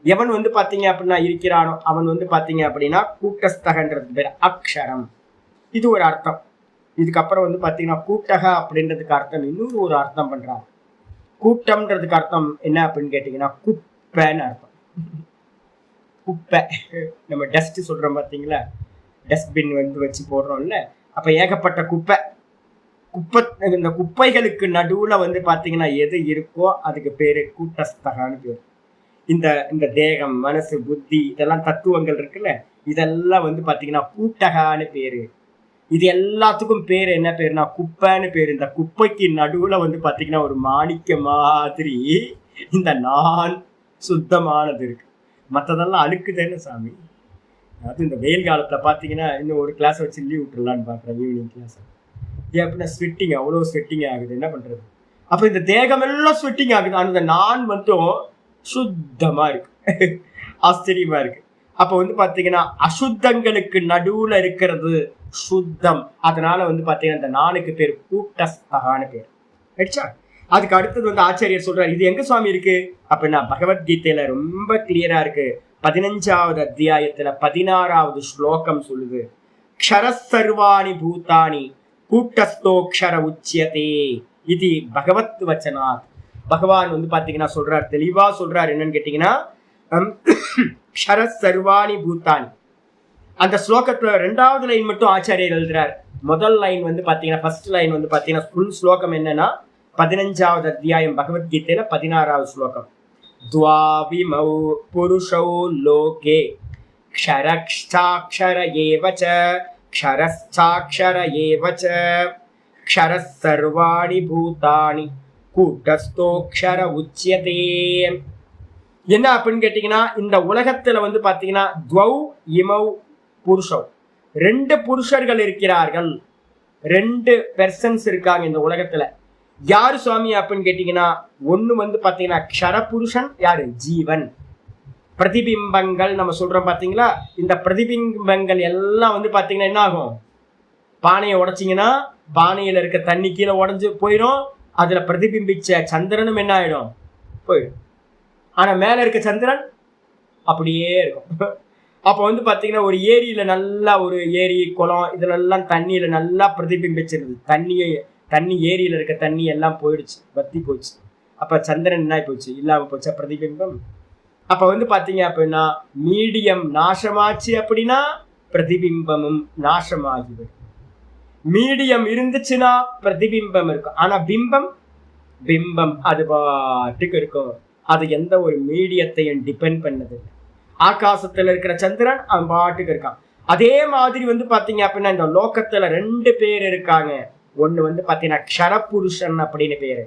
எவன் வந்து பாத்தீங்க அப்படின்னா இருக்கிறானோ அவன் வந்து பாத்தீங்க அப்படின்னா கூட்டஸ்தகன்றது பேர் அக்ஷரம். இது ஒரு அர்த்தம். இதுக்கப்புறம் வந்து பாத்தீங்கன்னா கூட்டக அப்படின்றதுக்கு அர்த்தம் இன்னொரு ஒரு அர்த்தம் பண்றாங்க. கூட்டம்ன்றதுக்கு அர்த்தம் என்ன அப்படின்னு கேட்டீங்கன்னா குப்பைன்னு அர்த்தம். குப்பை, நம்ம டஸ்ட் சொல்றோம் பாத்தீங்களா, டஸ்ட்பின் வந்து வச்சு போடுறோம்ல, அப்ப ஏகப்பட்ட குப்பை. இந்த குப்பைகளுக்கு நடுவுல வந்து பாத்தீங்கன்னா எது இருக்கோ அதுக்கு பேரு கூட்டஸ்தகான்னு பேரு. இந்த தேகம், மனசு, புத்தி இதெல்லாம் தத்துவங்கள் இருக்குல்ல, இதெல்லாம் வந்து பாத்தீங்கன்னா கூட்டகான்னு பேரு. இது எல்லாத்துக்கும் பேரு என்ன பேருனா குப்பைன்னு பேரு. இந்த குப்பைக்கு நடுவுல வந்து பாத்தீங்கன்னா ஒரு மாணிக்க மாதிரி இந்த நான் சுத்தமானது இருக்கு. மற்றதெல்லாம் அழுக்குதானே சாமி. அது இந்த வெயில் காலத்துல பாத்தீங்கன்னா இன்னும் ஒரு கிளாஸ் வச்சு லீவ் விட்டுடலான்னு பாக்குறேன், ஈவினிங் கிளாஸ். அப்படின்னா ஸ்வெட்டிங், அவ்வளோ ஸ்வெட்டிங் ஆகுது, என்ன பண்றது? அப்ப இந்த தேகம் எல்லாம் ஸ்வெட்டிங் ஆகுது, அந்த நான் மட்டும் சுத்தமா இருக்கு. ஆச்சரியமா இருக்கு. அப்ப வந்து பாத்தீங்கன்னா அசுத்தங்களுக்கு நடுவுல இருக்கிறது சுத்தம். அதனால வந்து பாத்தீங்கன்னா இந்த நானுக்கு பேர் கூட்டஸ்தகான்னு பேர். ஆயிடுச்சா? அதுக்கு அடுத்தது வந்து ஆச்சாரியர் சொல்றாரு, இது எங்க சுவாமி இருக்கு அப்படின்னா பகவத்கீதையில ரொம்ப கிளியரா இருக்கு. 15வது அத்தியாயத்துல 16வது ஸ்லோகம் சொல்லுது, க்ஷரசர்வாணி பூதானி கூட்டஸ்தோக்ஷர உச்சியதே இது பகவத் வச்சனாத். பகவான் வந்து பாத்தீங்கன்னா சொல்றார், தெளிவா சொல்றார். என்னன்னு கேட்டீங்கன்னா க்ஷரசர்வாணி பூதானி. அந்த ஸ்லோகத்துல 2வது லைன் மட்டும் ஆச்சாரியர் எழுதுறார். முதல் லைன் வந்து பாத்தீங்கன்னா ஃபர்ஸ்ட் லைன் வந்து பாத்தீங்கன்னா ஃபுல் ஸ்லோகம் என்னன்னா 15வது அத்தியாயம் பகவத்கீதையில 16வது ஸ்லோகம். துவாவிமௌ புருஷௌ லோகே க்ஷரக்ஷாக்ஷர ஏவச க்ஷரஸ்சாக்ஷர ஏவச க்ஷரஸ் சர்வாணி பூதானி கூட்டஸ்தோக்ஷர உச்சியதே. என்ன அப்படின்னு கேட்டீங்கன்னா இந்த உலகத்துல வந்து பாத்தீங்கன்னா துவௌ இமௌ புருஷௌ, 2 புருஷர்கள் இருக்கிறார்கள், 2 பெர்சன்ஸ் இருக்காங்க இந்த உலகத்துல. யாரு சுவாமி அப்படின்னு கேட்டீங்கன்னா ஒண்ணு வந்து பாத்தீங்கன்னா க்ஷர புருஷன், யாரு? ஜீவன். பிரதிபிம்பங்கள் நம்ம சொல்றோம் பாத்தீங்களா, இந்த பிரதிபிம்பங்கள் எல்லாம் வந்து பாத்தீங்கன்னா என்ன ஆகும்? பானையை உடைச்சிங்கன்னா பானையில இருக்க தண்ணி கீழே உடைஞ்சு போயிடும், அதுல பிரதிபிம்பிச்ச சந்திரனும் என்ன ஆயிடும்? போயிடும். ஆனா மேல இருக்க சந்திரன் அப்படியே இருக்கும். அப்ப வந்து பாத்தீங்கன்னா ஒரு ஏரியில நல்லா, ஒரு ஏரி குளம் இதுல எல்லாம் தண்ணியில நல்லா பிரதிபிம்பிச்சிருது. தண்ணி ஏரியில இருக்க தண்ணி எல்லாம் போயிடுச்சு, வத்தி போச்சு. அப்ப சந்திரன் என்ன போச்சு? இல்லாம போச்சா பிரதிபிம்பம்? அப்ப வந்து பாத்தீங்க அப்படின்னா மீடியம் நாசமாச்சு அப்படின்னா பிரதிபிம்பமும் நாசமாகிவிடும். மீடியம் இருந்துச்சுன்னா பிரதிபிம்பம் இருக்கும், ஆனா பிம்பம் அது பாட்டுக்கு இருக்கும். அது எந்த ஒரு மீடியத்தையும் டிபெண்ட் பண்ணது. ஆகாசத்துல இருக்கிற சந்திரன் அவன் பாட்டுக்கு இருக்கான். அதே மாதிரி வந்து பாத்தீங்க அப்படின்னா இந்த லோகத்துல 2 பேர் இருக்காங்க. ஒண்ணு வந்து பாத்தீங்கன்னா க்ஷரபுருஷன் அப்படின்னு பேரு,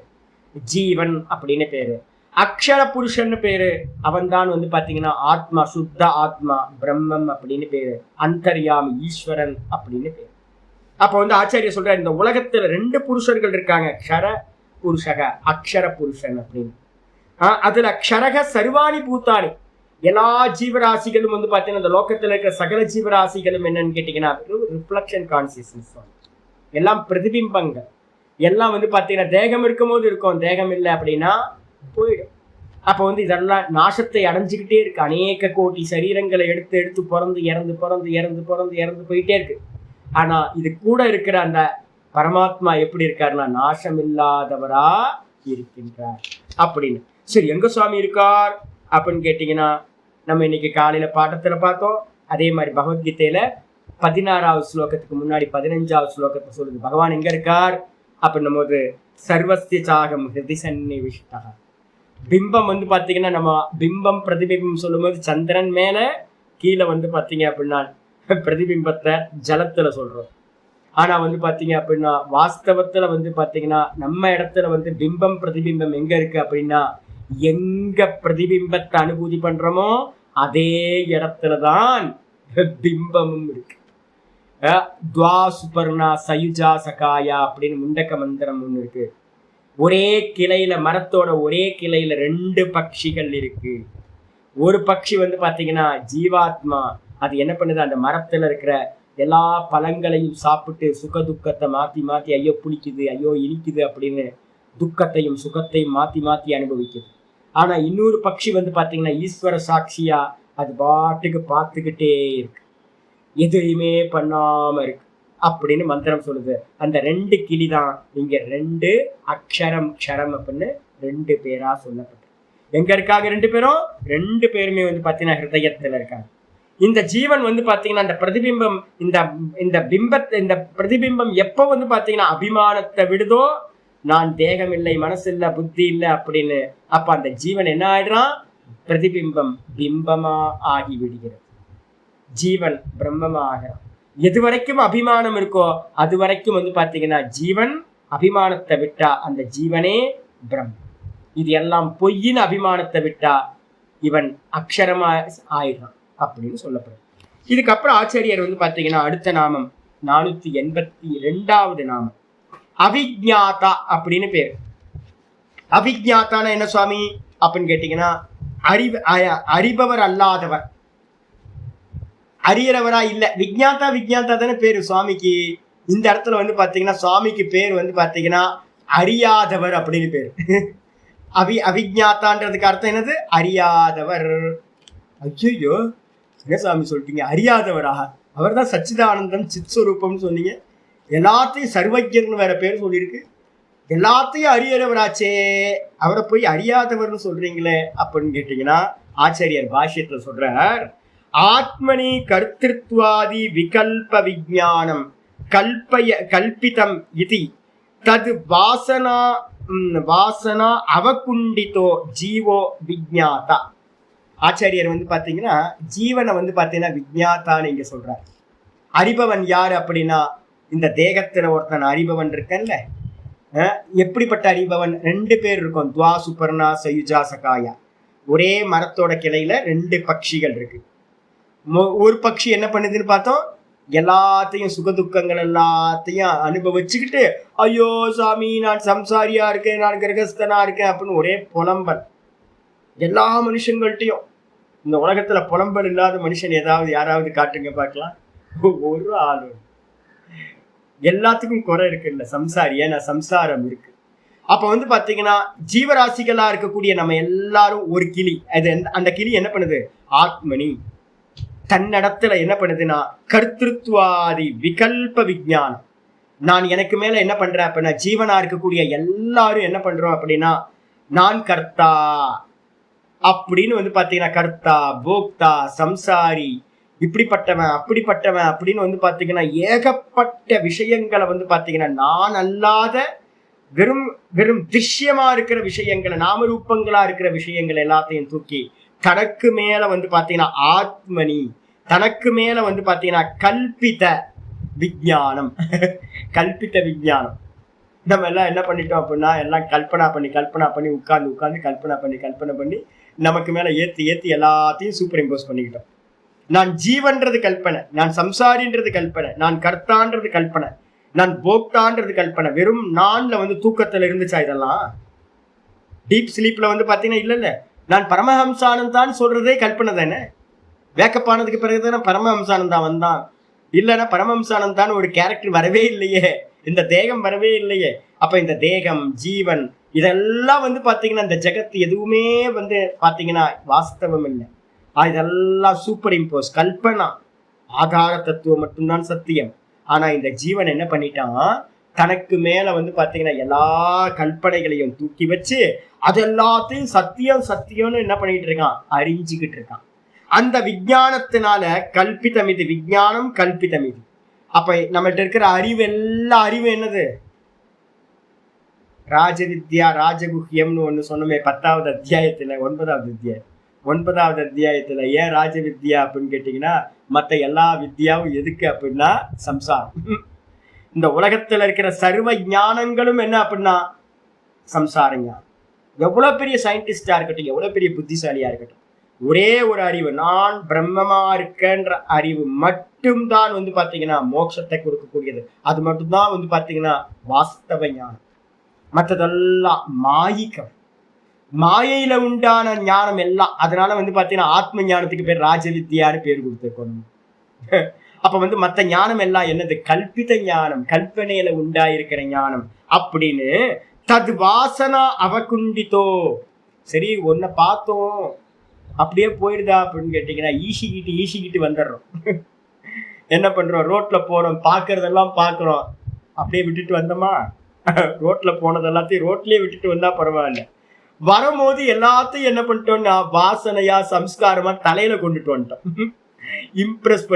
ஜீவன் அப்படின்னு பேரு. அக்ஷர புருஷன் பேரு அவன் தான் வந்து பாத்தீங்கன்னா ஆத்மா, சுத்த ஆத்மா, பிரம்மம் அப்படின்னு பேரு. அந்தர்யாமி ஈஸ்வரன் அப்படின்னு பேரு. அப்ப வந்து ஆச்சாரிய சொல்ற இந்த உலகத்துல 2 புருஷர்கள் இருக்காங்க, க்ஷர புருஷக, அக்ஷர புருஷன் அப்படின்னு. அதுல க்ஷரக சர்வாணி பூத்தானி, எல்லா ஜீவராசிகளும் வந்து பாத்தீங்கன்னா இந்த லோகத்துல இருக்கிற சகல ஜீவராசிகளும் என்னன்னு கேட்டீங்கன்னா ரிஃப்ளக்ஷன் கான்சியஸ்னஸ், எல்லாம் பிரதிபிம்பங்கள். எல்லாம் வந்து பாத்தீங்கன்னா தேகம் இருக்கும் போது இருக்கும், தேகம் இல்லை அப்படின்னா போயிடும். அப்ப வந்து இதெல்லாம் நாசத்தை அடைஞ்சுக்கிட்டே இருக்கு. அநேக கோடி சரீரங்களை எடுத்து எடுத்து பிறந்து இறந்து பிறந்து இறந்து பிறந்து இறந்து போயிட்டே இருக்கு. ஆனா இது கூட இருக்கிற அந்த பரமாத்மா எப்படி இருக்காருன்னா நாசம் இல்லாதவரா இருக்கின்றார் அப்படின்னு. சரி, எங்க சுவாமி இருக்கார் அப்படின்னு கேட்டீங்கன்னா நம்ம இன்னைக்கு காலையில பாட்டத்துல பார்த்தோம். அதே மாதிரி பகவத்கீதையில 16வது ஸ்லோகத்துக்கு முன்னாடி 15வது ஸ்லோகத்தை சொல்லுது. பகவான் எங்க இருக்கார் அப்படின்னும் போது சர்வஸ்ய சாகம் ஹிருதி சன்னிவிஷ்டா. பிம்பம் வந்து பாத்தீங்கன்னா நம்ம பிம்பம் பிரதிபிம்பம் சொல்லும் போது சந்திரன் மேல கீழே வந்து பாத்தீங்க அப்படின்னா பிரதிபிம்பத்தை ஜலத்துல சொல்றோம். ஆனா வந்து பாத்தீங்க அப்படின்னா வாஸ்தவத்துல வந்து பாத்தீங்கன்னா நம்ம இடத்துல வந்து பிம்பம் பிரதிபிம்பம் எங்க இருக்கு அப்படின்னா எங்க பிரதிபிம்பத்தை அனுபூதி பண்றோமோ அதே இடத்துலதான் பிம்பமும் இருக்கு. துவா சுபர்ணா சயுஜா சகாயா அப்படின்னு முண்டக்க மந்திரம் ஒண்ணு இருக்கு. ஒரே கிளையில, மரத்தோட ஒரே கிளையில 2 பட்சிகள் இருக்கு. ஒரு பட்சி வந்து பாத்தீங்கன்னா ஜீவாத்மா, அது என்ன பண்ணுது, அந்த மரத்துல இருக்கிற எல்லா பழங்களையும் சாப்பிட்டு சுக துக்கத்தை மாத்தி மாத்தி ஐயோ புளிக்குது ஐயோ இனிக்குது அப்படின்னு துக்கத்தையும் சுகத்தையும் மாத்தி மாத்தி அனுபவிக்குது. ஆனா இன்னொரு பட்சி வந்து பாத்தீங்கன்னா ஈஸ்வர சாட்சியா அது பாட்டுக்கு பார்த்துக்கிட்டே இருக்கு, எதுவுமே பண்ணாம இருக்கு அப்படின்னு மந்திரம் சொல்லுது. அந்த 2 கிளி தான் இங்க 2 அக்ஷரம் க்ஷரம் அப்படின்னு 2 பேரா சொல்லப்பட்டு. எங்க இருக்காங்க 2 பேரும்? 2 பேருமே வந்து பாத்தீங்கன்னா ஹிருதயத்துல இருக்காங்க. இந்த ஜீவன் வந்து பாத்தீங்கன்னா இந்த பிரதிபிம்பம், இந்த பிரதிபிம்பம் எப்ப வந்து பாத்தீங்கன்னா அபிமானத்தை விடுதோ, நான் தேகம் இல்லை, மனசு இல்லை, புத்தி இல்லை அப்படின்னு, அப்ப அந்த ஜீவன் என்ன ஆயிடுறான், பிரதிபிம்பம் பிம்பமா ஆகி விடுகிறது, ஜீவன் பிரம்மமா ஆகிறான். எது வரைக்கும் அபிமானம் இருக்கோ அது வரைக்கும் வந்து பாத்தீங்கன்னா ஜீவன் அபிமானத்தை விட்டா அந்த ஜீவனே பிரம்மம். இது எல்லாம் பொய்யின் அபிமானத்தை விட்டா இவன் அக்ஷரமா ஆயிடுறான் அப்படின்னு சொல்லப்படுது. இதுக்கப்புறம் ஆச்சாரியர் வந்து பாத்தீங்கன்னா அடுத்த நாமம் 482வது நாமம் அவிஜ்ஞாதா அப்படின்னு பேரு. அவிஜ்ஞாதான என்ன சுவாமி அப்படின்னு கேட்டீங்கன்னா அறிபவர் அல்லாதவர், அறியறவரா இல்ல. விஜ்ஞாதா விஜ்ஞாதா தானே பேரு சுவாமிக்கு. இந்த இடத்துல வந்து பாத்தீங்கன்னா சுவாமிக்கு பேர் வந்து பாத்தீங்கன்னா அறியாதவர் அப்படின்னு பேரு. அவிஜ்ஞாதான்றதுக்கு அர்த்தம் என்னது, அறியாதவர். ஐயோ என்ன சாமி சொல்லிட்டீங்க, அறியாதவரா? அவர் தான் சச்சிதானந்தம் சித்ஸ்வரூபம்னு சொன்னீங்க, எல்லாத்தையும் சர்வஜர்னு வேற பேர் சொல்லியிருக்கு, எல்லாத்தையும் அறியறவராச்சே, அவரை போய் அறியாதவர்னு சொல்றீங்களே அப்படின்னு கேட்டீங்கன்னா ஆச்சாரியர் பாஷ்யத்துல சொல்றார், ஆத்மனி கர்த்திருவாதி விகல்ப விஜானம் கல்பிதம் இதி தது வாசனா அவகுண்டிதோ ஜீவோ விஜ்ஞாதா. ஆச்சாரியர் வந்து பாத்தீங்கன்னா ஜீவனை வந்து பாத்தீங்கன்னா விஜ்ஞாதான்னு இங்க சொல்றார். அறிபவன் யாரு அப்படின்னா இந்த தேகத்துல ஒருத்தன் அறிபவன் இருக்கன்ல, எப்படிப்பட்ட அறிபவன்? 2 பேர் இருக்கும், துவா சுபர்ணா சயுஜா சகாயா. ஒரே மரத்தோட கிளையில 2 பட்சிகள் இருக்கு. ஒரு பட்சி என்ன பண்ணுதுன்னு பார்த்தோம், எல்லாத்தையும் சுகதுக்கங்கள் எல்லாத்தையும் அனுபவிச்சுக்கிட்டு ஐயோ சாமி நான் சம்சாரியா இருக்கேன், நான் கிரகஸ்தனா இருக்கேன் அப்படின்னு ஒரே புலம்பல். எல்லா மனுஷங்கள்ட்டையும் இந்த உலகத்துல புலம்பல் இல்லாத மனுஷன் யாராவது காட்டுங்க பார்க்கலாம். ஒரு ஆளு. எல்லாத்துக்கும் குறை இருக்குல்ல, சம்சாரி, ஏன்னா சம்சாரம் இருக்கு. அப்ப வந்து பாத்தீங்கன்னா ஜீவராசிகளா இருக்கக்கூடிய நம்ம எல்லாரும் ஒரு கிளி. அது அந்த கிளி என்ன பண்ணுது, ஆத்மனி தன்னடத்துல என்ன பண்ணுதுன்னா கர்த்திருவாதி விகல்ப விஜானம். நான் எனக்கு மேல என்ன பண்றேன் அப்படின்னா ஜீவனா இருக்கக்கூடிய எல்லாரும் என்ன பண்றோம் அப்படின்னா நான் கர்த்தா அப்படின்னு வந்து பாத்தீங்கன்னா கர்த்தா போக்தா சம்சாரி இப்படிப்பட்டவன் அப்படிப்பட்டவன் அப்படின்னு வந்து பாத்தீங்கன்னா ஏகப்பட்ட விஷயங்களை வந்து பாத்தீங்கன்னா நான் அல்லாத வெறும் வெறும் திருஷ்யமா இருக்கிற விஷயங்களை, நாமரூபங்களா இருக்கிற விஷயங்கள் எல்லாத்தையும் தூக்கி தனக்கு மேல வந்து பாத்தீங்கன்னா ஆத்மனி, தனக்கு மேல வந்து பாத்தீங்கன்னா கல்பித விஞ்ஞானம் கல்பித்த விஞ்ஞானம். நம்ம எல்லாம் என்ன பண்ணிட்டோம் அப்படின்னா, எல்லாம் கல்பனா பண்ணி உட்கார்ந்து கல்பனை பண்ணி நமக்கு மேல ஏத்தி எல்லாத்தையும் சூப்பர் இம்போஸ் பண்ணிக்கிட்டோம். நான் ஜீவன்றது கல்பனை, நான் சம்சாரின்றது கல்பனை, நான் கர்த்தான்றது கல்பனை, நான் போக்தான்றது கல்பனை. வெறும் நான்ல வந்து தூக்கத்துல இருந்துச்சா இதெல்லாம்? டீப் ஸ்லீப்ல வந்து பாத்தீங்கன்னா இல்ல, நான் பரமஹம்சானந்தான் சொல்றதே கல்பனை தானே. வேக்கப் ஆனதுக்கு பிறகுதானே பரமஹம்சானந்தா வந்தான். இல்லைன்னா பரமஹம்சானந்தான் ஒரு கேரக்டர் வரவே இல்லையே, இந்த தேகம் வரவே இல்லையே. அப்ப இந்த தேகம், ஜீவன், இதெல்லாம் வந்து பாத்தீங்கன்னா இந்த ஜெகத்து எதுவுமே வந்து பாத்தீங்கன்னா வாஸ்தவம் இல்லை. இதெல்லாம் சூப்பர் இம்போஸ், கல்பனா. ஆதார தத்துவம் மட்டும்தான் சத்தியம். ஆனா இந்த ஜீவன் என்ன பண்ணிட்டான், தனக்கு மேல வந்து பாத்தீங்கன்னா எல்லா கல்பனைகளையும் தூக்கி வச்சு அது எல்லாத்தையும் சத்தியம் சத்தியம்னு என்ன பண்ணிட்டு இருக்கான், அறிஞ்சுக்கிட்டு இருக்கான். அந்த விஞ்ஞானத்தினால கல்பிதம் இது, விஞ்ஞானம் கல்பிதம் இது. அப்ப நம்மள்ட்ட இருக்கிற அறிவு, எல்லா அறிவு என்னது? ராஜவித்யா ராஜகுஹ்யம்னு ஒண்ணு சொன்னோமே 10வது அத்தியாயத்துல, 9வது அத்தியாயத்துல. ஏன் ராஜவித்யா அப்படின்னு கேட்டீங்கன்னா, மத்த எல்லா வித்யாவும் எதுக்கு அப்படின்னா சம்சாரம். இந்த உலகத்துல இருக்கிற சர்வ ஞானங்களும் என்ன அப்படின்னா சம்சாரங்க. எவ்வளவு பெரிய சயின்டிஸ்டா இருக்கட்டும், எவ்வளவு பெரிய புத்திசாலியா இருக்கட்டும், ஒரே ஒரு அறிவு, நான் பிரம்மமா இருக்கன்ற அறிவு மட்டும்தான் வந்து பாத்தீங்கன்னா மோட்சத்தை கொடுக்கக்கூடியது. அது மட்டும்தான் வந்து பாத்தீங்கன்னா வாஸ்தவ ஞானம். மற்றதெல்லாம் மாயிக்கம், மாயையில உண்டான ஞானம் எல்லாம். அதனால வந்து பாத்தீங்கன்னா ஆத்ம ஞானத்துக்கு பேர் ராஜவித்யான்னு பேர் கொடுத்துருக்கணும். அப்ப வந்து மத்த ஞானம் எல்லாம் என்னது? கல்பித ஞானம், கல்பனையில உண்டாயிருக்கிற ஞானம் அப்படின்னு. தது வாசனா அவகுண்டித்தோ. சரி, ஒன்ன பார்த்தோம் அப்படியே போயிடுதா அப்படின்னு கேட்டீங்கன்னா ஈசிக்கிட்டு வந்துடுறோம். என்ன பண்றோம், ரோட்ல போறோம், பாக்குறதெல்லாம் பாக்குறோம், அப்படியே விட்டுட்டு வந்தோமா? ரோட்ல போனது எல்லாத்தையும் ரோட்லயே விட்டுட்டு வந்தா பரவாயில்ல. வரும்போது எல்லாத்தையும் என்ன பண்ணிட்டோம்னா வாசனையா சம்ஸ்காரமா தலையில கொண்டுட்டு வந்துட்டோம். இம்ப்ரெஸ்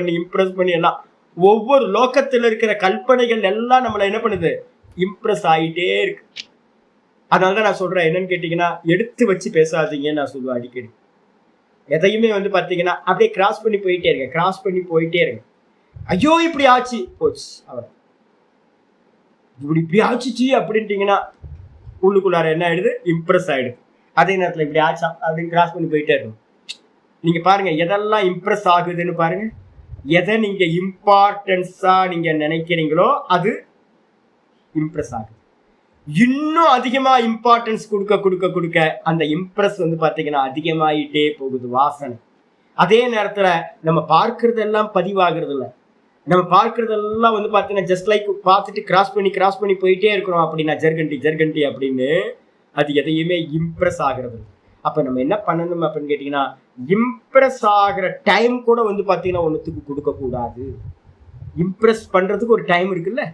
பண்ணி எல்லாம் ஒவ்வொரு லோகத்துல இருக்கிற கல்பனைகள் எல்லாம் நம்மள என்ன பண்ணுது, இம்ப்ரெஸ் ஆகிட்டே இருக்கு. அதனாலதான் நான் சொல்றேன், என்னன்னு கேட்டீங்கன்னா எடுத்து வச்சு பேசாதீங்கன்னு நான் சொல்லுவேன் அடிக்கடி. எதையுமே வந்து பாத்தீங்கன்னா அப்படியே கிராஸ் பண்ணி போயிட்டே இருங்க. ஐயோ இப்படி ஆச்சு போச்சு, அவர் இப்படி ஆச்சுச்சு அப்படின்ட்டீங்கன்னா உள்ளுக்குள்ளார என்ன ஆயிடுது, இம்ப்ரெஸ் ஆயிடுது. அதே நேரத்துல இப்படி ஆச்சா அப்படின்னு கிராஸ் பண்ணி போயிட்டே இருக்கும். நீங்க பாருங்க, எதெல்லாம் இம்ப்ரெஸ் ஆகுதுன்னு பாருங்க. எதை நீங்க இம்பார்ட்டன்ஸா நீங்க நினைக்கிறீங்களோ அது இம்ப்ரெஸ் ஆகுது. இன்னும் அதிகமா இம்பார்ட்டன்ஸ் கொடுக்க அந்த இம்ப்ரெஸ் வந்து பாத்தீங்கன்னா அதிகமாயிட்டே போகுது வாசனை. அதே நேரத்துல நம்ம பார்க்கறதெல்லாம் பதிவாகிறது இல்லை. நம்ம பார்க்கறதெல்லாம் வந்து பாத்தீங்கன்னா ஜஸ்ட் லைக் பார்த்துட்டு கிராஸ் பண்ணி போயிட்டே இருக்கிறோம் அப்படின்னா ஜர்கண்டி அப்படின்னு அது எதையுமே இம்ப்ரெஸ் ஆகிறது. அப்ப நம்ம என்ன பண்ணணும் அப்படின்னு கேட்டீங்கன்னா, இம்ப்ரெஸ் ஆகிற டைம் கூட வந்து பாத்தீங்கன்னா ஒன்னுத்துக்கு கொடுக்க கூடாது. இம்ப்ரெஸ் பண்றதுக்கு ஒரு டைம் இருக்குல்ல,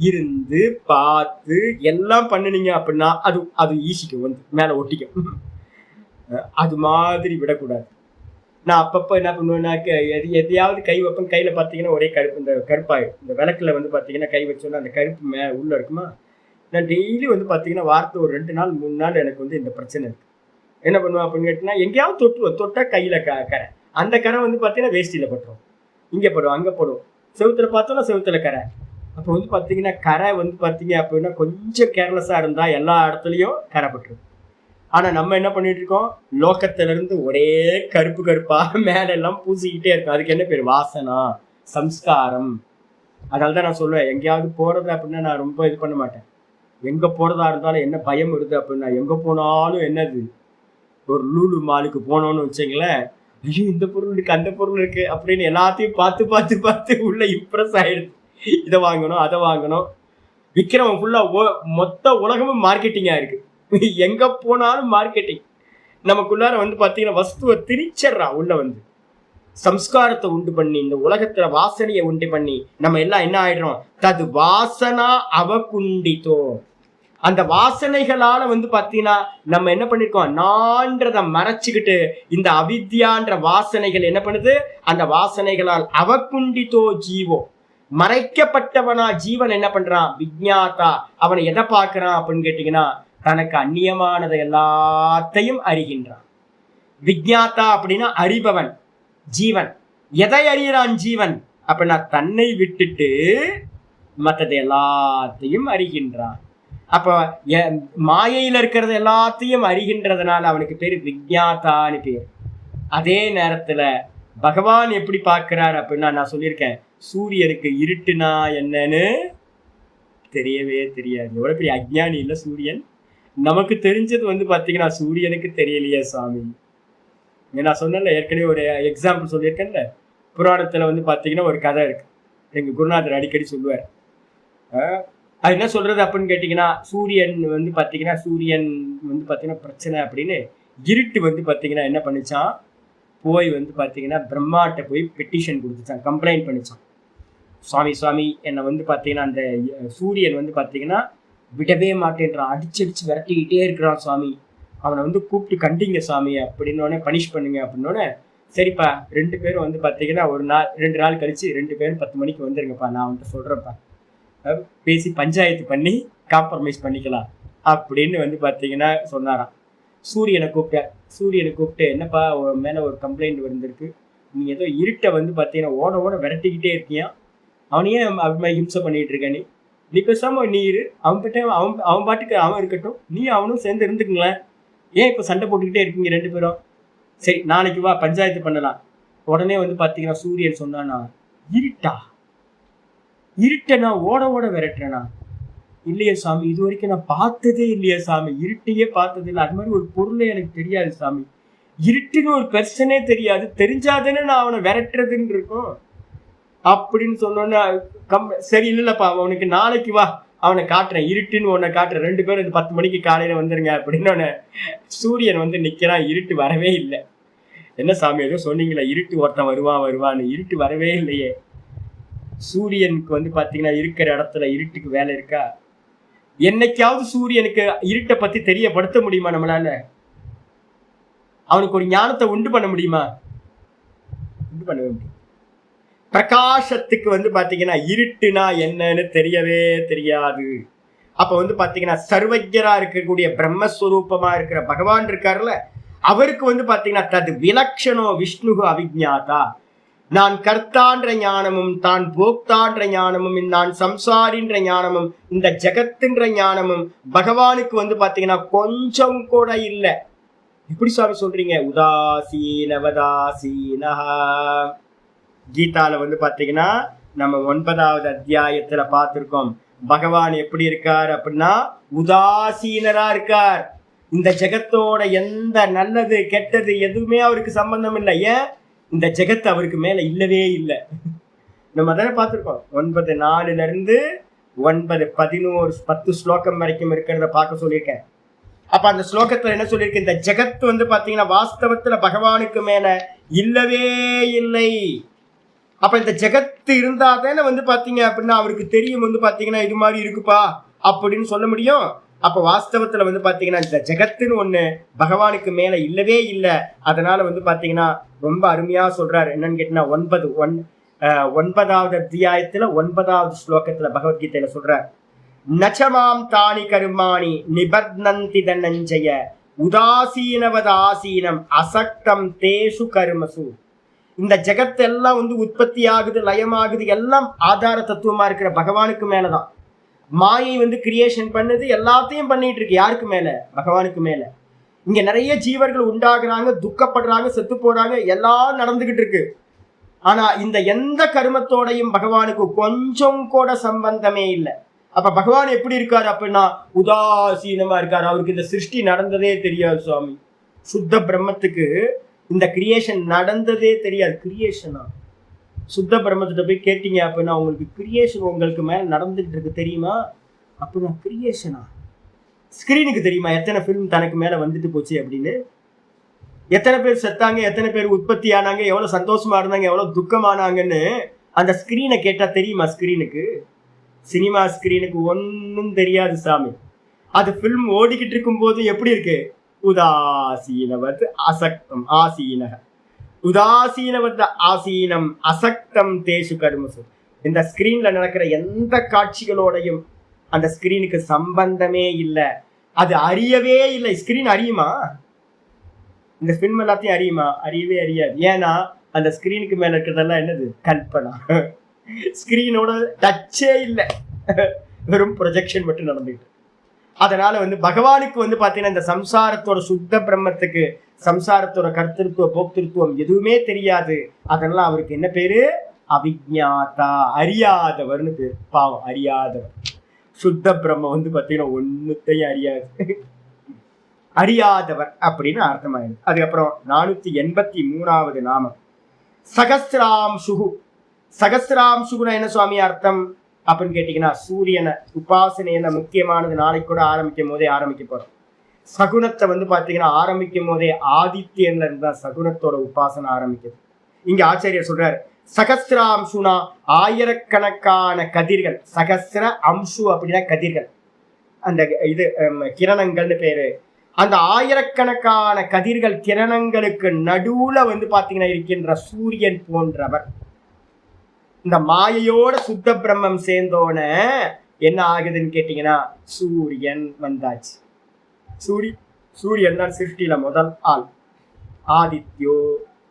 இருந்து பார்த்து எல்லாம் பண்ணினீங்க அப்படின்னா அது ஈஸிக்கும் வந்து மேல ஒட்டிக்கும். அது மாதிரி விடக்கூடாது. நான் அப்பப்போ என்ன பண்ணுவேன்னா, எதையாவது கை வைப்பேன், கையில பாத்தீங்கன்னா ஒரே கருப்பு, இந்த கருப்பாயிடும். இந்த விளக்குல வந்து பாத்தீங்கன்னா கை வச்சோன்னா அந்த கருப்பு உள்ள இருக்குமா. நான் டெய்லி வந்து பாத்தீங்கன்னா வாரத்தை ஒரு 2 நாள் 3 நாள் எனக்கு வந்து இந்த பிரச்சனை இருக்கு. என்ன பண்ணுவேன் அப்படின்னு கேட்டீங்கன்னா, எங்கேயாவது தொட்டா கையில கரை, அந்த கரை வந்து பாத்தீங்கன்னா வேஷ்டியில பட்டுரும், இங்க படும் அங்க படும், செவுத்துல பார்த்தோம்னா செவுத்துல கரை. அப்போ வந்து பாத்தீங்கன்னா கரை வந்து பாத்தீங்க அப்படின்னா கொஞ்சம் கேர்லெஸ்ஸா இருந்தா எல்லா இடத்துலயும் கரை பட்டுரும். ஆனா நம்ம என்ன பண்ணிட்டு இருக்கோம், லோகத்துல இருந்து ஒரே கருப்பா மேல எல்லாம் பூசிக்கிட்டே இருக்கும். அதுக்கு என்ன பேர், வாசனா, சம்ஸ்காரம். அதனாலதான் நான் சொல்லுவேன், எங்கேயாவது போறது அப்படின்னா நான் ரொம்ப இது பண்ண மாட்டேன். எங்க போறதா இருந்தாலும் என்ன பயம் வருது அப்படின்னா, எங்க போனாலும் என்னது, ஒரு லூலு மாலுக்கு போனோம்னு வச்சுங்களேன், ஐயோ இந்த பொருள் இருக்கு அந்த பொருள் இருக்கு அப்படின்னு எல்லாத்தையும் பார்த்து உள்ள இம்ப்ரெஸ் ஆயிடுது. இதை வாங்கணும் அதை வாங்கணும். விக்ரமன் ஃபுல்லா மொத்த உலகமும் மார்க்கெட்டிங்கா இருக்கு. எங்க போனாலும் மார்க்கெட்டிங். நமக்குள்ளார வந்து பாத்தீங்கன்னா வஸ்துவை திரிச்சிடறான் உள்ள வந்து. சம்ஸ்காரத்தை உண்டு பண்ணி இந்த உலகத்துல வாசனையை உண்டு பண்ணி நம்ம எல்லாம் என்ன ஆயிடுறோம், தது வாசனா அவகுண்டித்தோ. அந்த வாசனைகளால வந்து பாத்தீங்கன்னா நம்ம என்ன பண்ணிருக்கோம், நான்றத மறைச்சுக்கிட்டு இந்த அவித்யான்ற வாசனைகள் என்ன பண்ணுது, அந்த வாசனைகளால் அவகுண்டித்தோ ஜீவோ, மறைக்கப்பட்டவனா ஜீவன் என்ன பண்றான்? விஜ்ஞாதா. அவனை எதை பார்க்கிறான் அப்படின்னு கேட்டீங்கன்னா, தனக்கு அந்நியமானதை எல்லாத்தையும் அறிகின்றான். விஜ்ஞாதா அப்படின்னா அறிபவன் ஜீவன். எதை அறிகிறான் ஜீவன் அப்படின்னா, தன்னை விட்டுட்டு மற்றதை எல்லாத்தையும் அறிகின்றான். அப்ப மாயையில இருக்கிறது எல்லாத்தையும் அறிகின்றதுனால அவனுக்கு பேரு விஜ்ஞாதான்னு பேர். அதே நேரத்துல பகவான் எப்படி பார்க்கிறார் அப்படின்னா, நான் சொல்லியிருக்கேன், சூரியனுக்கு இருட்டுனா என்னன்னு தெரியவே தெரியாது. எவ்வளவு பெரிய அஜ்ஞானி இல்ல சூரியன். நமக்கு தெரிஞ்சது பாத்தீங்கன்னா சூரியனுக்கு தெரியலையே சாமி. நான் சொன்னேன்ல, ஏற்கனவே ஒரு எக்ஸாம்பிள் சொல்லியிருக்கேன்ல, புராணத்துல பாத்தீங்கன்னா ஒரு கதை இருக்கு. எங்க குருநாதர் அடிக்கடி சொல்லுவார். அது என்ன சொல்றது அப்படின்னு கேட்டீங்கன்னா, சூரியன் பாத்தீங்கன்னா சூரியன் பாத்தீங்கன்னா பிரச்சனை அப்படின்னு இருட்டு பாத்தீங்கன்னா என்ன பண்ணிச்சான், போய் பாத்தீங்கன்னா பிரம்மாட்ட போய் பெட்டிஷன் கொடுத்துச்சான், கம்ப்ளைண்ட் பண்ணிச்சான். சுவாமி என்னை பாத்தீங்கன்னா அந்த சூரியன் பாத்தீங்கன்னா விடவே மாட்டேன்றான், அடிச்சு விரட்டிக்கிட்டே இருக்கிறான் சுவாமி, அவனை கூப்பிட்டு கண்டிங்க சாமி அப்படின்னோடனே, பனிஷ் பண்ணுங்க அப்படின்னோடனே, சரிப்பா 2 பேரும் பாத்தீங்கன்னா ஒரு நாள் 2 நாள் கழிச்சு 2 பேரும் 10 மணிக்கு வந்துருங்கப்பா, நான் சொல்றேன்ப்பா, பேசி பஞ்சாயத்து பண்ணி காம்ப்ரமைஸ் பண்ணிக்கலாம் அப்படின்னு பாத்தீங்கன்னா சொன்னாராம். சூரியனை கூப்பிட்டு, என்னப்பா உன் மேல ஒரு கம்ப்ளைண்ட் வந்திருக்கு, நீ ஏதோ இருட்டை பாத்தீங்கன்னா ஓட விரட்டிக்கிட்டே இருக்கியா, அவனையே ஹிம்சை பண்ணிட்டு இருக்க, நீ பேசாம நீ இரு, அவன் பாட்டுக்கு அவன் இருக்கட்டும், நீ அவனும் சேர்ந்து இருந்துக்குங்களேன், ஏன் இப்ப சண்டை போட்டுக்கிட்டே இருக்கீங்க 2 பேரும், சரி நாளைக்கு வா பஞ்சாயத்து பண்ணலாம். உடனே பாத்தீங்கன்னா சூரியன் சொன்னானா, இருட்டை நான் ஓட விரட்டுறேனா, இல்லையே சாமி, இது வரைக்கும் நான் பார்த்ததே இல்லையா சாமி, இருட்டையே பார்த்தது இல்லை, அது மாதிரி ஒரு பொருளே எனக்கு தெரியாது சாமி, இருட்டுன்னு ஒரு பெர்சனே தெரியாது, தெரிஞ்சாதானே நான் அவனை விரட்டுறதுன்னு இருக்கும் அப்படின்னு சொன்னோன்னா, சரி இல்லைல்லப்பா அவனுக்கு நாளைக்கு வா அவனை காட்டுறேன், இருட்டுன்னு ஒன்னை காட்டுறேன், 2 பேரும் 10 மணிக்கு காலையில வந்துருங்க அப்படின்னு சூரியன் நிக்கிறான். இருட்டு வரவே இல்லை. என்ன சாமி ஏதோ சொன்னீங்களா, இருட்டு ஒருத்தன் வருவான்னு, இருட்டு வரவே இல்லையே. சூரியனுக்கு பாத்தீங்கன்னா இருக்கிற இடத்துல இருட்டுக்கு வேலை இருக்கா? என்னைக்காவது சூரியனுக்கு இருட்டை பத்தி தெரியப்படுத்த முடியுமா நம்மளால? அவனுக்கு ஒரு ஞானத்தை உண்டு பண்ண முடியுமா? உண்டு பண்ணவே முடியும். பிரகாசத்துக்கு பாத்தீங்கன்னா இருட்டுனா என்னன்னு தெரியவே தெரியாது. அப்ப பாத்தீங்கன்னா சர்வஜரா இருக்கக்கூடிய பிரம்மஸ்வரூபமா இருக்கிற பகவான் இருக்காருல்ல, அவருக்கு பாத்தீங்கன்னா தது விலக்ஷணோ விஷ்ணு அவிஜ்ஞாதா. நான் கர்த்தான்ற ஞானமும் தான் போக்தான்ற ஞானமும் நான் சம்சாரின்ற ஞானமும் இந்த ஜெகத்துன்ற ஞானமும் பகவானுக்கு பாத்தீங்கன்னா கொஞ்சம் கூட இல்லை. எப்படி சாமி சொல்றீங்க? உதாசீனவதாசீனா. கீதால பாத்தீங்கன்னா நம்ம 9வது அத்தியாயத்துல பார்த்திருக்கோம், பகவான் எப்படி இருக்கார் அப்படின்னா உதாசீனரா இருக்கார். இந்த ஜெகத்தோட எந்த நல்லது கெட்டது எதுவுமே அவருக்கு சம்பந்தம் இல்லை. ஏன்? இந்த ஜெகத்து அவருக்கு மேல இல்லவே இல்லை. நம்ம தானே பார்த்துருக்கோம். 9:4 9:11 10 ஸ்லோகம் வரைக்கும் இருக்கிறத பார்க்க சொல்லியிருக்கேன். அப்ப அந்த ஸ்லோகத்துல என்ன சொல்லியிருக்கு? இந்த ஜெகத்து பாத்தீங்கன்னா வாஸ்தவத்துல பகவானுக்கு மேல இல்லவே இல்லை. அப்ப இந்த ஜெகத்து இருந்தா தானே பாத்தீங்க அப்படின்னா அவருக்கு தெரியும் பாத்தீங்கன்னா இது மாதிரி இருக்குப்பா அப்படின்னு சொல்ல முடியும். அப்ப வாஸ்தவத்துல பாத்தீங்கன்னா இந்த ஜெகத்துன்னு ஒண்ணு பகவானுக்கு மேல இல்லவே இல்லை. அதனால பாத்தீங்கன்னா ரொம்ப அருமையா சொல்றாரு. என்னன்னு கேட்டீங்கன்னா 9வது அத்தியாயத்துல 9வது ஸ்லோகத்துல பகவத்கீதையில சொல்றார், நச்சமாம் தானி கருமாணி நிபத்னந்தி தனஞ்சய உதாசீனவதாசீனம் அசக்தம் தேஷு கர்மசு. இந்த ஜெகத்து எல்லாம் உற்பத்தி ஆகுது, லயமாகுது, எல்லாம் ஆதார தத்துவமா இருக்கிற பகவானுக்கு மேலதான். மாயை கிரியேஷன் பண்ணுது, எல்லாத்தையும் பண்ணிட்டு இருக்கு. யாருக்கு மேல? பகவானுக்கு மேல. இங்க நிறைய ஜீவர்கள் உண்டாகுறாங்க, துக்கப்படுறாங்க, செத்து போறாங்க, எல்லாம் நடந்துகிட்டு இருக்கு. ஆனா இந்த எந்த கர்மத்தோடையும் பகவானுக்கு கொஞ்சம் கூட சம்பந்தமே இல்லை. அப்ப பகவான் எப்படி இருக்காரு அப்படின்னா உதாசீனமா இருக்காரு. அவருக்கு இந்த சிருஷ்டி நடந்ததே தெரியாது சுவாமி. சுத்த பிரம்மத்துக்கு இந்த கிரியேஷன் நடந்ததே தெரியாது. கிரியேஷனா? சுத்த பிரம்மத்திட்ட போய் கேட்டீங்க அப்படின்னா உங்களுக்கு கிரியேஷன் உங்களுக்கு மேல நடந்துகிட்டு இருக்கு தெரியுமா அப்படின்னா, கிரியேஷனா? ஸ்கிரீனுக்கு தெரியுமா எத்தனை ஃபிலிம் தனக்கு மேல வந்துட்டு போச்சு அப்படின்னு? எத்தனை பேர் செத்தாங்க, எத்தனை பேர் உற்பத்தி ஆனாங்க, எவ்வளவு சந்தோஷமா இருந்தாங்க, எவ்வளவு துக்கமானாங்கன்னு அந்த ஸ்கிரீனை கேட்டா தெரியுமா? ஸ்கிரீனுக்கு, சினிமா ஸ்கிரீனுக்கு ஒன்னும் தெரியாது சாமி. அது ஃபிலிம் ஓடிக்கிட்டு இருக்கும் போது எப்படி இருக்கு? உதாசீனவத் அசக்தம் ஆசீனக உதாசீனவத் ஆசீனம் அசக்தம் தேஷு கர்மசு. இந்த ஸ்கிரீன்ல நடக்கிற எந்த காட்சிகளோடையும் அந்த ஸ்கிரீனுக்கு சம்பந்தமே இல்லை, அது அறியவே இல்லை. ஸ்கிரீன் அறியுமா? இந்த ஃபில்ம் எல்லாத்தையும் அறியுமா? அறியவே அறியாது. ஏன்னா அந்த ஸ்கிரீனுக்கு மேல இருக்கிறதெல்லாம் என்னது? கல்பனா. ஸ்கிரீனோட டச்சே இல்லை, வெறும் ப்ரொஜெக்ஷன் மட்டும் நடந்துகிட்டு. அதனால பகவானுக்கு பாத்தீங்கன்னா இந்த சம்சாரத்தோட சுத்த பிரம்மத்துக்கு சம்சாரத்தோட கர்த்தத்துவ போக்திருத்துவம் எதுவுமே தெரியாது. அதனால அவருக்கு என்ன பேரு? அவிஜ்ஞாதா, அறியாதவர்னு பேரு. பாவம், அறியாதவர். சுத்த பிரம்ம பாத்தீங்கன்னா ஒன்னுத்தையும் அறியாது, அறியாதவர் அப்படின்னு அர்த்தமாயிருக்கு. அதுக்கப்புறம் 483வது நாமம் சகஸ்ராம்சுகு. சகஸ்ராம்சுகுனா என்ன சுவாமி அர்த்தம் அப்படின்னு கேட்டீங்கன்னா, சூரியனை உபாசனையில முக்கியமானது. நாளைக்கு கூட ஆரம்பிக்கும் போதே ஆரம்பிக்க போறோம். சகுனத்தை பாத்தீங்கன்னா ஆரம்பிக்கும் போதே ஆதித்யன்ல இருந்தா சகுனத்தோட உபாசனை ஆரம்பிக்குது. இங்க ஆச்சாரியர் சொல்றாரு, சகஸ்ராம்சுனா ஆயிரக்கணக்கான கதிர்கள். சகஸ்ர அம்சு அப்படின்னா கதிர்கள், அந்த இது கிரணங்கள்னு பேரு. அந்த ஆயிரக்கணக்கான கதிர்கள் கிரணங்களுக்கு நடுவுல பாத்தீங்கன்னா இருக்கின்ற சூரியன் போன்றவர். இந்த மாயையோட சுத்த பிரம்மம் சேர்ந்தோன என்ன ஆகுதுன்னு கேட்டீங்கன்னா, சூரியன் வந்தாச்சு. சூரியன் தான் சிருஷ்டியில முதல் ஆள்.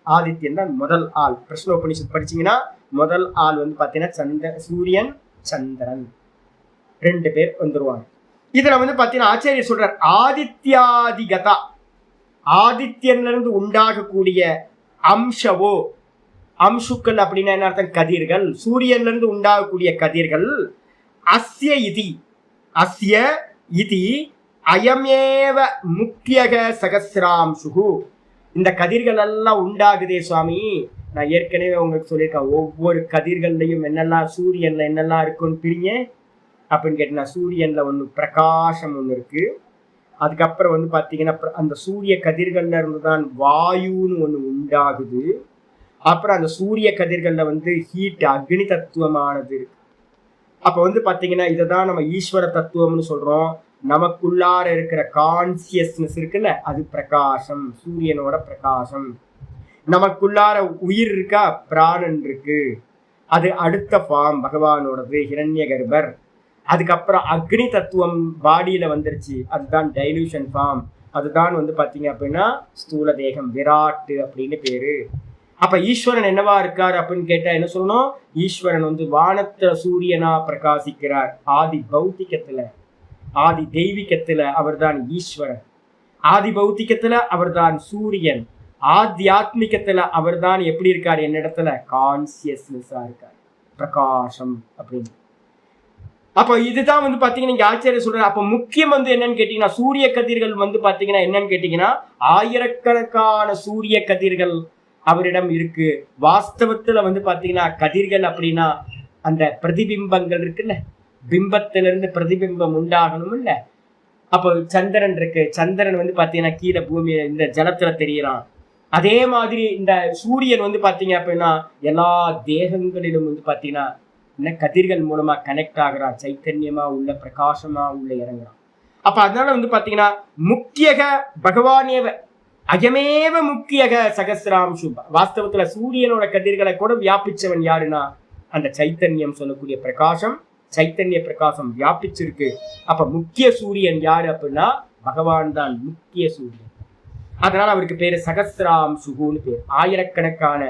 ஆதித்யன் தான் முதல் ஆள். பிரஷ்னோபனிஷத் படிச்சீங்கன்னா முதல் ஆள் பாத்தீங்கன்னா சூரியன் சந்திரன் 2 பேர் வந்துருவாங்க. இதுல பாத்தீங்கன்னா ஆச்சாரியர் சொல்றார், ஆதித்யாதிகதா, ஆதித்யன்ல இருந்து உண்டாகக்கூடிய அம்சவோ, அம்சுக்கள் அப்படின்னா என்ன அர்த்தம்? கதிர்கள். சூரியன்ல இருந்து உண்டாகக்கூடிய கதிர்கள். அஸ்ய இதி அயமேவ முக்கியக சகசிராம்சுகு. இந்த கதிர்கள் எல்லாம் உண்டாகுதே சுவாமி, நான் ஏற்கனவே உங்களுக்கு சொல்லியிருக்கேன். ஒவ்வொரு கதிர்கள்லையும் என்னெல்லாம் சூரியன்ல என்னெல்லாம் இருக்குன்னு பிரிங்க அப்படின்னு கேட்டீங்கன்னா, சூரியன்ல ஒன்று பிரகாசம் ஒன்று இருக்கு. அதுக்கப்புறம் பாத்தீங்கன்னா அந்த சூரிய கதிர்கள்ல இருந்துதான் வாயுன்னு ஒன்று உண்டாகுது. அப்புறம் அந்த சூரிய கதிர்கள்ல ஹீட், அக்னி தத்துவமானது இருக்கு. அப்ப பாத்தீங்கன்னா இதைதான் நம்ம ஈஸ்வர தத்துவம்னு சொல்றோம். நமக்குள்ளார இருக்கிற கான்சியஸ்னஸ் இருக்குல்ல, அது பிரகாசம், சூரியனோட பிரகாசம். நமக்குள்ளார உயிர் இருக்கா, பிராணன் இருக்கு, அது அடுத்த ஃபார்ம் பகவானோடது, ஹிரண்ய கர்ப்பர். அதுக்கப்புறம் அக்னி தத்துவம் பாடியில வந்துருச்சு, அதுதான் டைலூஷன் ஃபார்ம். அதுதான் பாத்தீங்க அப்படின்னா ஸ்தூல தேகம், விராட்டு அப்படின்னு பேரு. அப்ப ஈஸ்வரன் என்னவா இருக்கார் அப்படின்னு கேட்டா என்ன சொல்லணும்? ஈஸ்வரன் வானத்துல சூரியனா பிரகாசிக்கிறார். ஆதி பௌத்திகத்துல, ஆதி தெய்வீகத்துல அவர் தான் ஈஸ்வரன். ஆதி பௌத்திகத்துல அவர் தான் சூரியன். ஆத்தியாத்மிகத்துல அவர் தான் எப்படி இருக்கார்? என்னிடத்துல கான்சியஸ்னஸா இருக்கார், பிரகாசம் அப்படின்னு. அப்ப இதுதான் பாத்தீங்கன்னா இங்க ஆச்சாரியர் சொல்றாரு. அப்ப முக்கியம் என்னன்னு கேட்டீங்கன்னா, சூரிய கதிர்கள் பாத்தீங்கன்னா என்னன்னு கேட்டீங்கன்னா, ஆயிரக்கணக்கான சூரிய கதிர்கள் அவரிடம் இருக்கு. வாஸ்தவத்துல பாத்தீங்கன்னா கதிர்கள் அப்படின்னா அந்த பிரதிபிம்பங்கள் இருக்குல்ல, பிம்பத்திலிருந்து பிரதிபிம்பம் உண்டாகணும் இல்ல. அப்போ சந்திரன் இருக்கு, சந்திரன் பாத்தீங்கன்னா கீழே பூமி இந்த ஜலத்துல தெரியறான். அதே மாதிரி இந்த சூரியன் பாத்தீங்க அப்படின்னா எல்லா தேகங்களிலும் பாத்தீங்கன்னா என்ன கதிர்கள் மூலமா கனெக்ட் ஆகுறான், சைத்தன்யமா உள்ள பிரகாசமா உள்ள இறங்குறான். அப்ப அதனால பாத்தீங்கன்னா முக்கியக பகவானேவ அயமேவ முக்கியக சகசிராம்சு. வாஸ்தவத்துல சூரியனோட கதிர்களை கூட வியாபிச்சவன் யாருன்னா அந்த சைத்தன்யம் சொல்லக்கூடிய பிரகாசம். சைத்தன்ய பிரகாசம் வியாபிச்சிருக்கு. அப்ப முக்கிய சூரியன் யாரு அப்படின்னா பகவான் தான் முக்கிய சூரியன். அதனால அவருக்கு பேரு சகசிராம்சுகுன்னு பேர். ஆயிரக்கணக்கான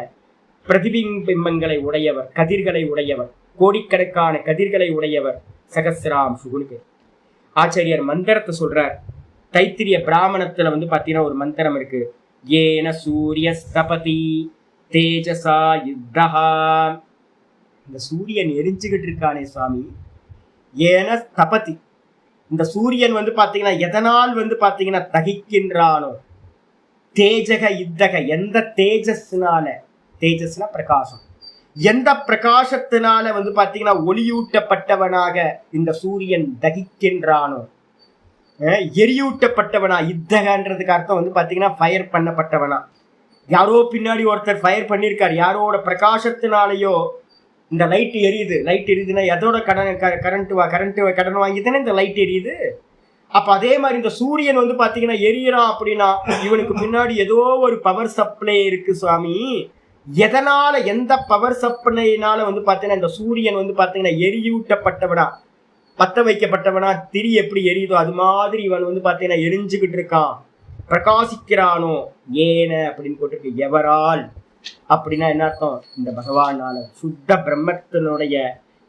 பிரதிபிம்பங்களை உடையவர், கதிர்களை உடையவர், கோடிக்கணக்கான கதிர்களை உடையவர், சகசிராம்சுகுன்னு பேர். ஆச்சாரியர் மந்திரத்தை சொல்றார். தைத்திரிய பிராமணத்துல பாத்தீங்கன்னா ஒரு மந்திரம் இருக்கு, ஏன சூரிய ஸ்தபதி தேஜசா யுத்தஹா. இந்த சூரியன் எரிஞ்சுக்கிட்டு இருக்கானே சுவாமி, ஏன ஸ்தபதி. இந்த சூரியன் பாத்தீங்கன்னா எதனால் பாத்தீங்கன்னா தகிக்கின்றானோ, தேஜக யுத்தக, எந்த தேஜஸ்னால, தேஜஸ்னா பிரகாசம், எந்த பிரகாசத்தினால பாத்தீங்கன்னா ஒளியூட்டப்பட்டவனாக இந்த சூரியன் தகிக்கின்றானோ, எரியூட்டப்பட்டவனா. யுத்தகன்றதுக்கு அர்த்தம் பாத்தீங்கன்னா ஃபயர் பண்ணப்பட்டவனா. யாரோ பின்னாடி ஒருத்தர் ஃபயர் பண்ணியிருக்காரு, யாரோட பிரகாசத்தினாலேயோ இந்த லைட் எரியுது. லைட் எரியுதுன்னா எதோட கடன் வாங்கி தானே இந்த லைட் எரியுது. அப்ப அதே மாதிரி இந்த சூரியன் பாத்தீங்கன்னா எரியறான் அப்படின்னா இவனுக்கு முன்னாடி ஏதோ ஒரு பவர் சப்ளை இருக்கு சுவாமி. எதனால, எந்த பவர் சப்ளைனால வந்து பாத்தீங்கன்னா இந்த சூரியன் வந்து பாத்தீங்கன்னா எரியூட்டப்பட்டவனா, பத்த வைக்கப்பட்டவனா, திரி எப்படி எரியுதோ அது மாதிரி இவன் வந்து பாத்தீங்கன்னா எரிஞ்சுக்கிட்டு இருக்கான், பிரகாசிக்கிறானோ. ஏன அப்படின்னு போட்டிருக்கு, எவரால் அப்படின்னா என்ன அர்த்தம்? இந்த பகவானால, சுத்த பிரம்மத்தினுடைய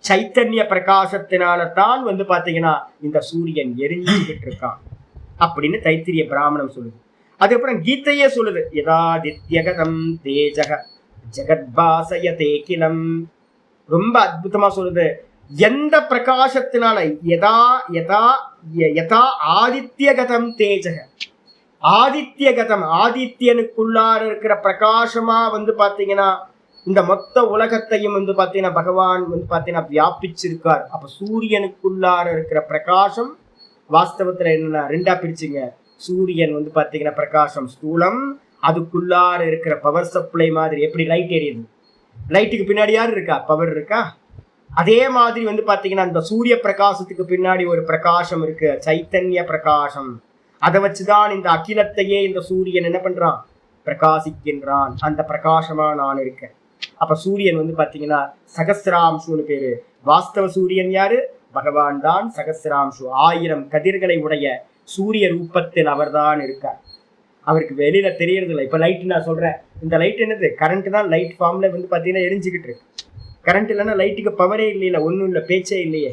சைத்தன்ய பிரகாசத்தினால தான் வந்து பாத்தீங்கன்னா இந்த சூரியன் எரிஞ்சுக்கிட்டு இருக்கான் அப்படின்னு தைத்திரிய பிராமணம் சொல்லுது. அதுக்கப்புறம் கீதையே சொல்லுது, யதாதித்யகதம் தேஜக ஜெகத்பாசயதே கிலம். ரொம்ப அற்புதமா சொல்லுது, எந்த பிரகாசத்தினால, யதா யதா யதா ஆதித்யகதம் தேஜக, ஆதித்யகதம் ஆதித்யனுக்குள்ளார இருக்கிற பிரகாசமா வந்து பாத்தீங்கன்னா இந்த மொத்த உலகத்தையும் வந்து பாத்தீங்கன்னா பகவான் வந்து பாத்தீங்கன்னா வியாபிச்சிருக்கார். அப்ப சூரியனுக்குள்ளார இருக்கிற பிரகாசம் வாஸ்தவத்துல என்னன்னா ரெண்டா பிரிச்சுங்க. சூரியன் வந்து பாத்தீங்கன்னா பிரகாசம் ஸ்தூலம், அதுக்குள்ளார இருக்கிற பவர் சப்ளை மாதிரி. எப்படி லைட் எரியுது, லைட்டுக்கு பின்னாடி யாரு இருக்கா? பவர் இருக்கா? அதே மாதிரி வந்து பாத்தீங்கன்னா இந்த சூரிய பிரகாசத்துக்கு பின்னாடி ஒரு பிரகாசம் இருக்கு, சைத்தன்ய பிரகாசம். அதை வச்சுதான் இந்த அகிலத்தையே இந்த சூரியன் என்ன பண்றான்? பிரகாசிக்கின்றான். அந்த பிரகாசமா நான் இருக்கேன். அப்ப சூரியன் வந்து பாத்தீங்கன்னா சகசிராம்சுன்னு பேரு. வாஸ்தவ சூரியன் யாரு? பகவான் தான் சகசிராம்சு. 1000 கதிர்களை உடைய சூரிய ரூபத்தில் அவர் தான் இருக்கார். அவருக்கு வெளியில தெரியறது இல்லை. இப்ப லைட் நான் சொல்றேன், இந்த லைட் என்னது? கரண்ட் தான். லைட் ஃபார்ம்ல வந்து பாத்தீங்கன்னா எரிஞ்சுக்கிட்டு இருக்கு. கரண்ட் இல்லைன்னா லைட்டுக்கு பவரே இல்லையில, ஒன்றும் இல்லை, பேச்சே இல்லையே.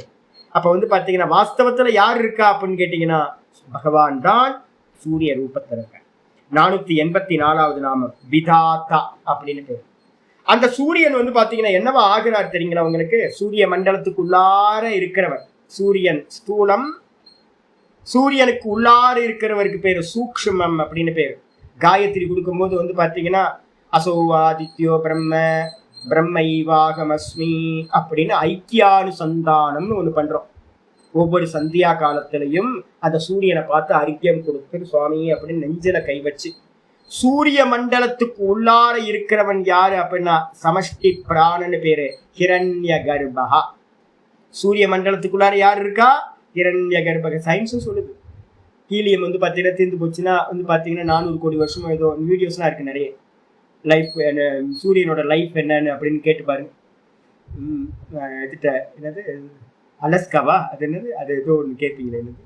அப்ப வந்து பாத்தீங்கன்னா வாஸ்தவத்துல யார் இருக்கா அப்படின்னு கேட்டீங்கன்னா பகவான் தான் சூரிய ரூபத்தில் இருக்க. 484வது நாமம் விதாத்தா அப்படின்னு பேர். அந்த சூரியன் வந்து பாத்தீங்கன்னா என்னவா ஆகிறார் தெரியுங்களா உங்களுக்கு? சூரிய மண்டலத்துக்குள்ளார இருக்கிறவர் சூரியன் ஸ்தூலம். சூரியனுக்கு உள்ளார இருக்கிறவருக்கு பேரு சூக்ஷ்மம் அப்படின்னு பேரு. காயத்ரி கொடுக்கும்போது வந்து பாத்தீங்கன்னா அசோவாதித்யோ பிரம்ம பிரம்மைவாகமஸ்மி அப்படின்னு ஐக்கியானுசந்தானம்னு ஒண்ணு பண்றோம். ஒவ்வொரு சந்தியா காலத்திலையும் அந்த சூரியனை பார்த்து அறிக்கியம் கொடுத்து சுவாமி அப்படின்னு நெஞ்சில கை வச்சு, சூரிய மண்டலத்துக்கு உள்ளார இருக்கிறவன் யாரு அப்படின்னா சமஷ்டி பிராணன்னு பேரு, ஹிரண்ய கர்ப்பா. சூரிய மண்டலத்துக்குள்ளார யாரு இருக்கா? ஹிரண்ய கர்ப்பக. சயின்ஸும் சொல்லுது. ஹீலியம் வந்து பாத்தீங்கன்னா தீர்ந்து போச்சுன்னா வந்து பாத்தீங்கன்னா 400 கோடி வருஷம் ஏதோ வீடியோஸ்லாம் இருக்கு நிறைய. லைஃப் சூரியனோட லைஃப் என்னன்னு அப்படின்னு கேட்டு பாருங்க. என்னது அலஸ்காவா, அது என்னது, அது ஏதோ ஒன்று கேட்பீங்களே, என்னது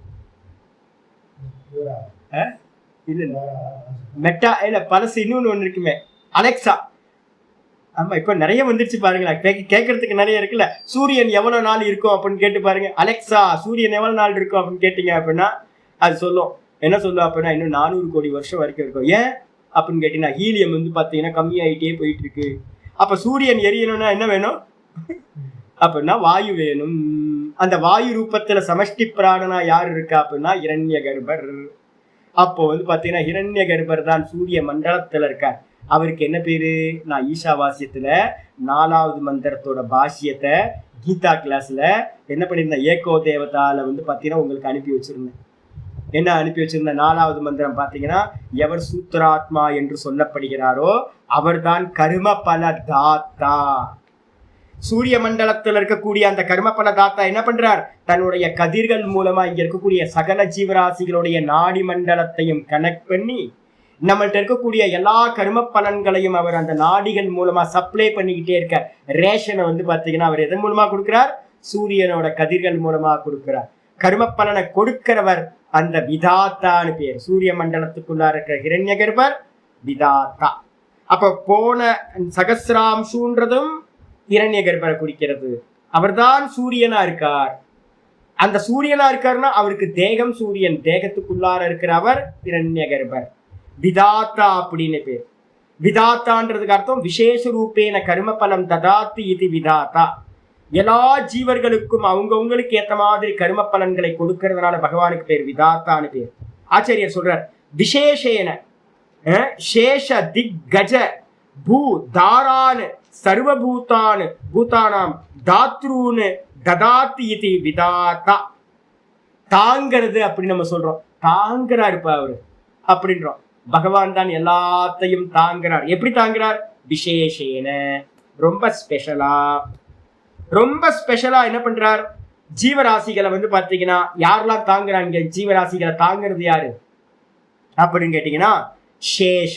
இல்ல மெட்டா இல்ல பழசு இன்னொன்னு ஒன்று இருக்குமே, அலெக்சா. ஆமா, இப்ப நிறைய வந்துருச்சு பாருங்களா, கேட்கறதுக்கு நிறைய இருக்குல்ல. சூரியன் எவ்வளவு நாள் இருக்கும் அப்படின்னு கேட்டு பாருங்க. அலெக்சா சூரியன் எவ்வளவு நாள் இருக்கும் அப்படின்னு கேட்டீங்க அப்படின்னா அது சொல்லும். என்ன சொல்லும் அப்படின்னா இன்னும் 400 கோடி வருஷம் வரைக்கும் இருக்கும். ஏன் அப்படின்னு கேட்டீங்கன்னா ஹீலியம் வந்து பாத்தீங்கன்னா கம்மியாயிட்டே போயிட்டு இருக்கு. அப்ப சூரியன் எரியணும்னா என்ன வேணும் அப்படின்னா வாயு வேணும். அந்த வாயு ரூபத்துல சமஷ்டி பிராணனா யாரு இருக்கா அப்படின்னா இரண்ய கர்ப்பர். அப்போ வந்து பாத்தீங்கன்னா இரண்ய கர்ப்பர் தான் சூரிய மண்டலத்துல இருக்கார். அவருக்கு என்ன பேரு? நான் ஈஷாவாசியத்துல 4வது மந்திரத்தோட பாஷ்யத்தை கீதா கிளாஸ்ல என்ன பண்ணியிருந்தேன், ஏகோ தேவதால வந்து பாத்தீங்கன்னா உங்களுக்கு அனுப்பி வச்சிருந்தேன். என்ன அனுப்பி வச்சிருந்தேன்? 4வது மந்திரம் பாத்தீங்கன்னா எவர் சூத்ராத்மா என்று சொல்லப்படுகிறாரோ அவர்தான் கர்ம பல தாத்தா. சூரிய மண்டலத்தில் இருக்கக்கூடிய அந்த கர்மபல தாத்தா என்ன பண்றார்? தன்னுடைய கதிர்கள் மூலமா இங்க இருக்கக்கூடிய சகல ஜீவராசிகளுடைய நாடி மண்டலத்தையும் கனெக்ட் பண்ணி நம்மள்ட்ட இருக்கக்கூடிய எல்லா கர்ம பலன்களையும் அவர் அந்த நாடிகள் மூலமா சப்ளை பண்ணிக்கிட்டே இருக்கார். ரேஷனை வந்து பாத்தீங்கன்னா அவர் எதன் மூலமா கொடுக்கிறார்? சூரியனோட கதிர்கள் மூலமா கொடுக்கிறார். கர்ம பலனை கொடுக்கிறவர் அந்த விதாத்தான்னு பேர். சூரிய மண்டலத்துக்குள்ளா இருக்கிற ஹிரண்ய கர்ப்பர் விதாத்தா. அப்ப போன சகசிராம்சுன்றதும் இரண்ய கர்ப்பரை குறிக்கிறது. அவர்தான் சூரியனா இருக்கார். அந்த சூரியனா இருக்காருன்னா அவருக்கு தேகம் சூரியன், தேகத்துக்குள்ளார இருக்கிற அவர் இரண்ய கர்ப்பர் விதாத்தா அப்படின்னு பேர். விதாத்தான்றதுக்கு அர்த்தம் விசேஷ ரூபேன கர்ம பலம் ததாத்து இது விதாத்தா. எல்லா ஜீவர்களுக்கும் அவங்கவுங்களுக்கு ஏத்த மாதிரி கர்ம பலன்களை கொடுக்கறதுனால பகவானுக்கு பேர் விதாத்தான்னு பேர். ஆச்சாரியர் சொல்றார், விசேஷேன சேஷ திக் கஜ பூ தாரான் சர்வபூதான் பூதானாம் தாத்ரூன் ததாத்தி இது விதாத்தா. தாங்கிறது அப்படின்னு நம்ம சொல்றோம். தாங்குறார் இப்ப அவரு அப்படின்றோம். பகவான் தான் எல்லாத்தையும் தாங்குறார். எப்படி தாங்குறார்? விசேஷேன, ரொம்ப ஸ்பெஷலா. ரொம்ப ஸ்பெஷலா என்ன பண்றார்? ஜீவராசிகளை வந்து பாத்தீங்கன்னா யாரெல்லாம் தாங்குறாங்க? ஜீவராசிகளை தாங்கிறது யாரு அப்படின்னு கேட்டீங்கன்னா சேஷ.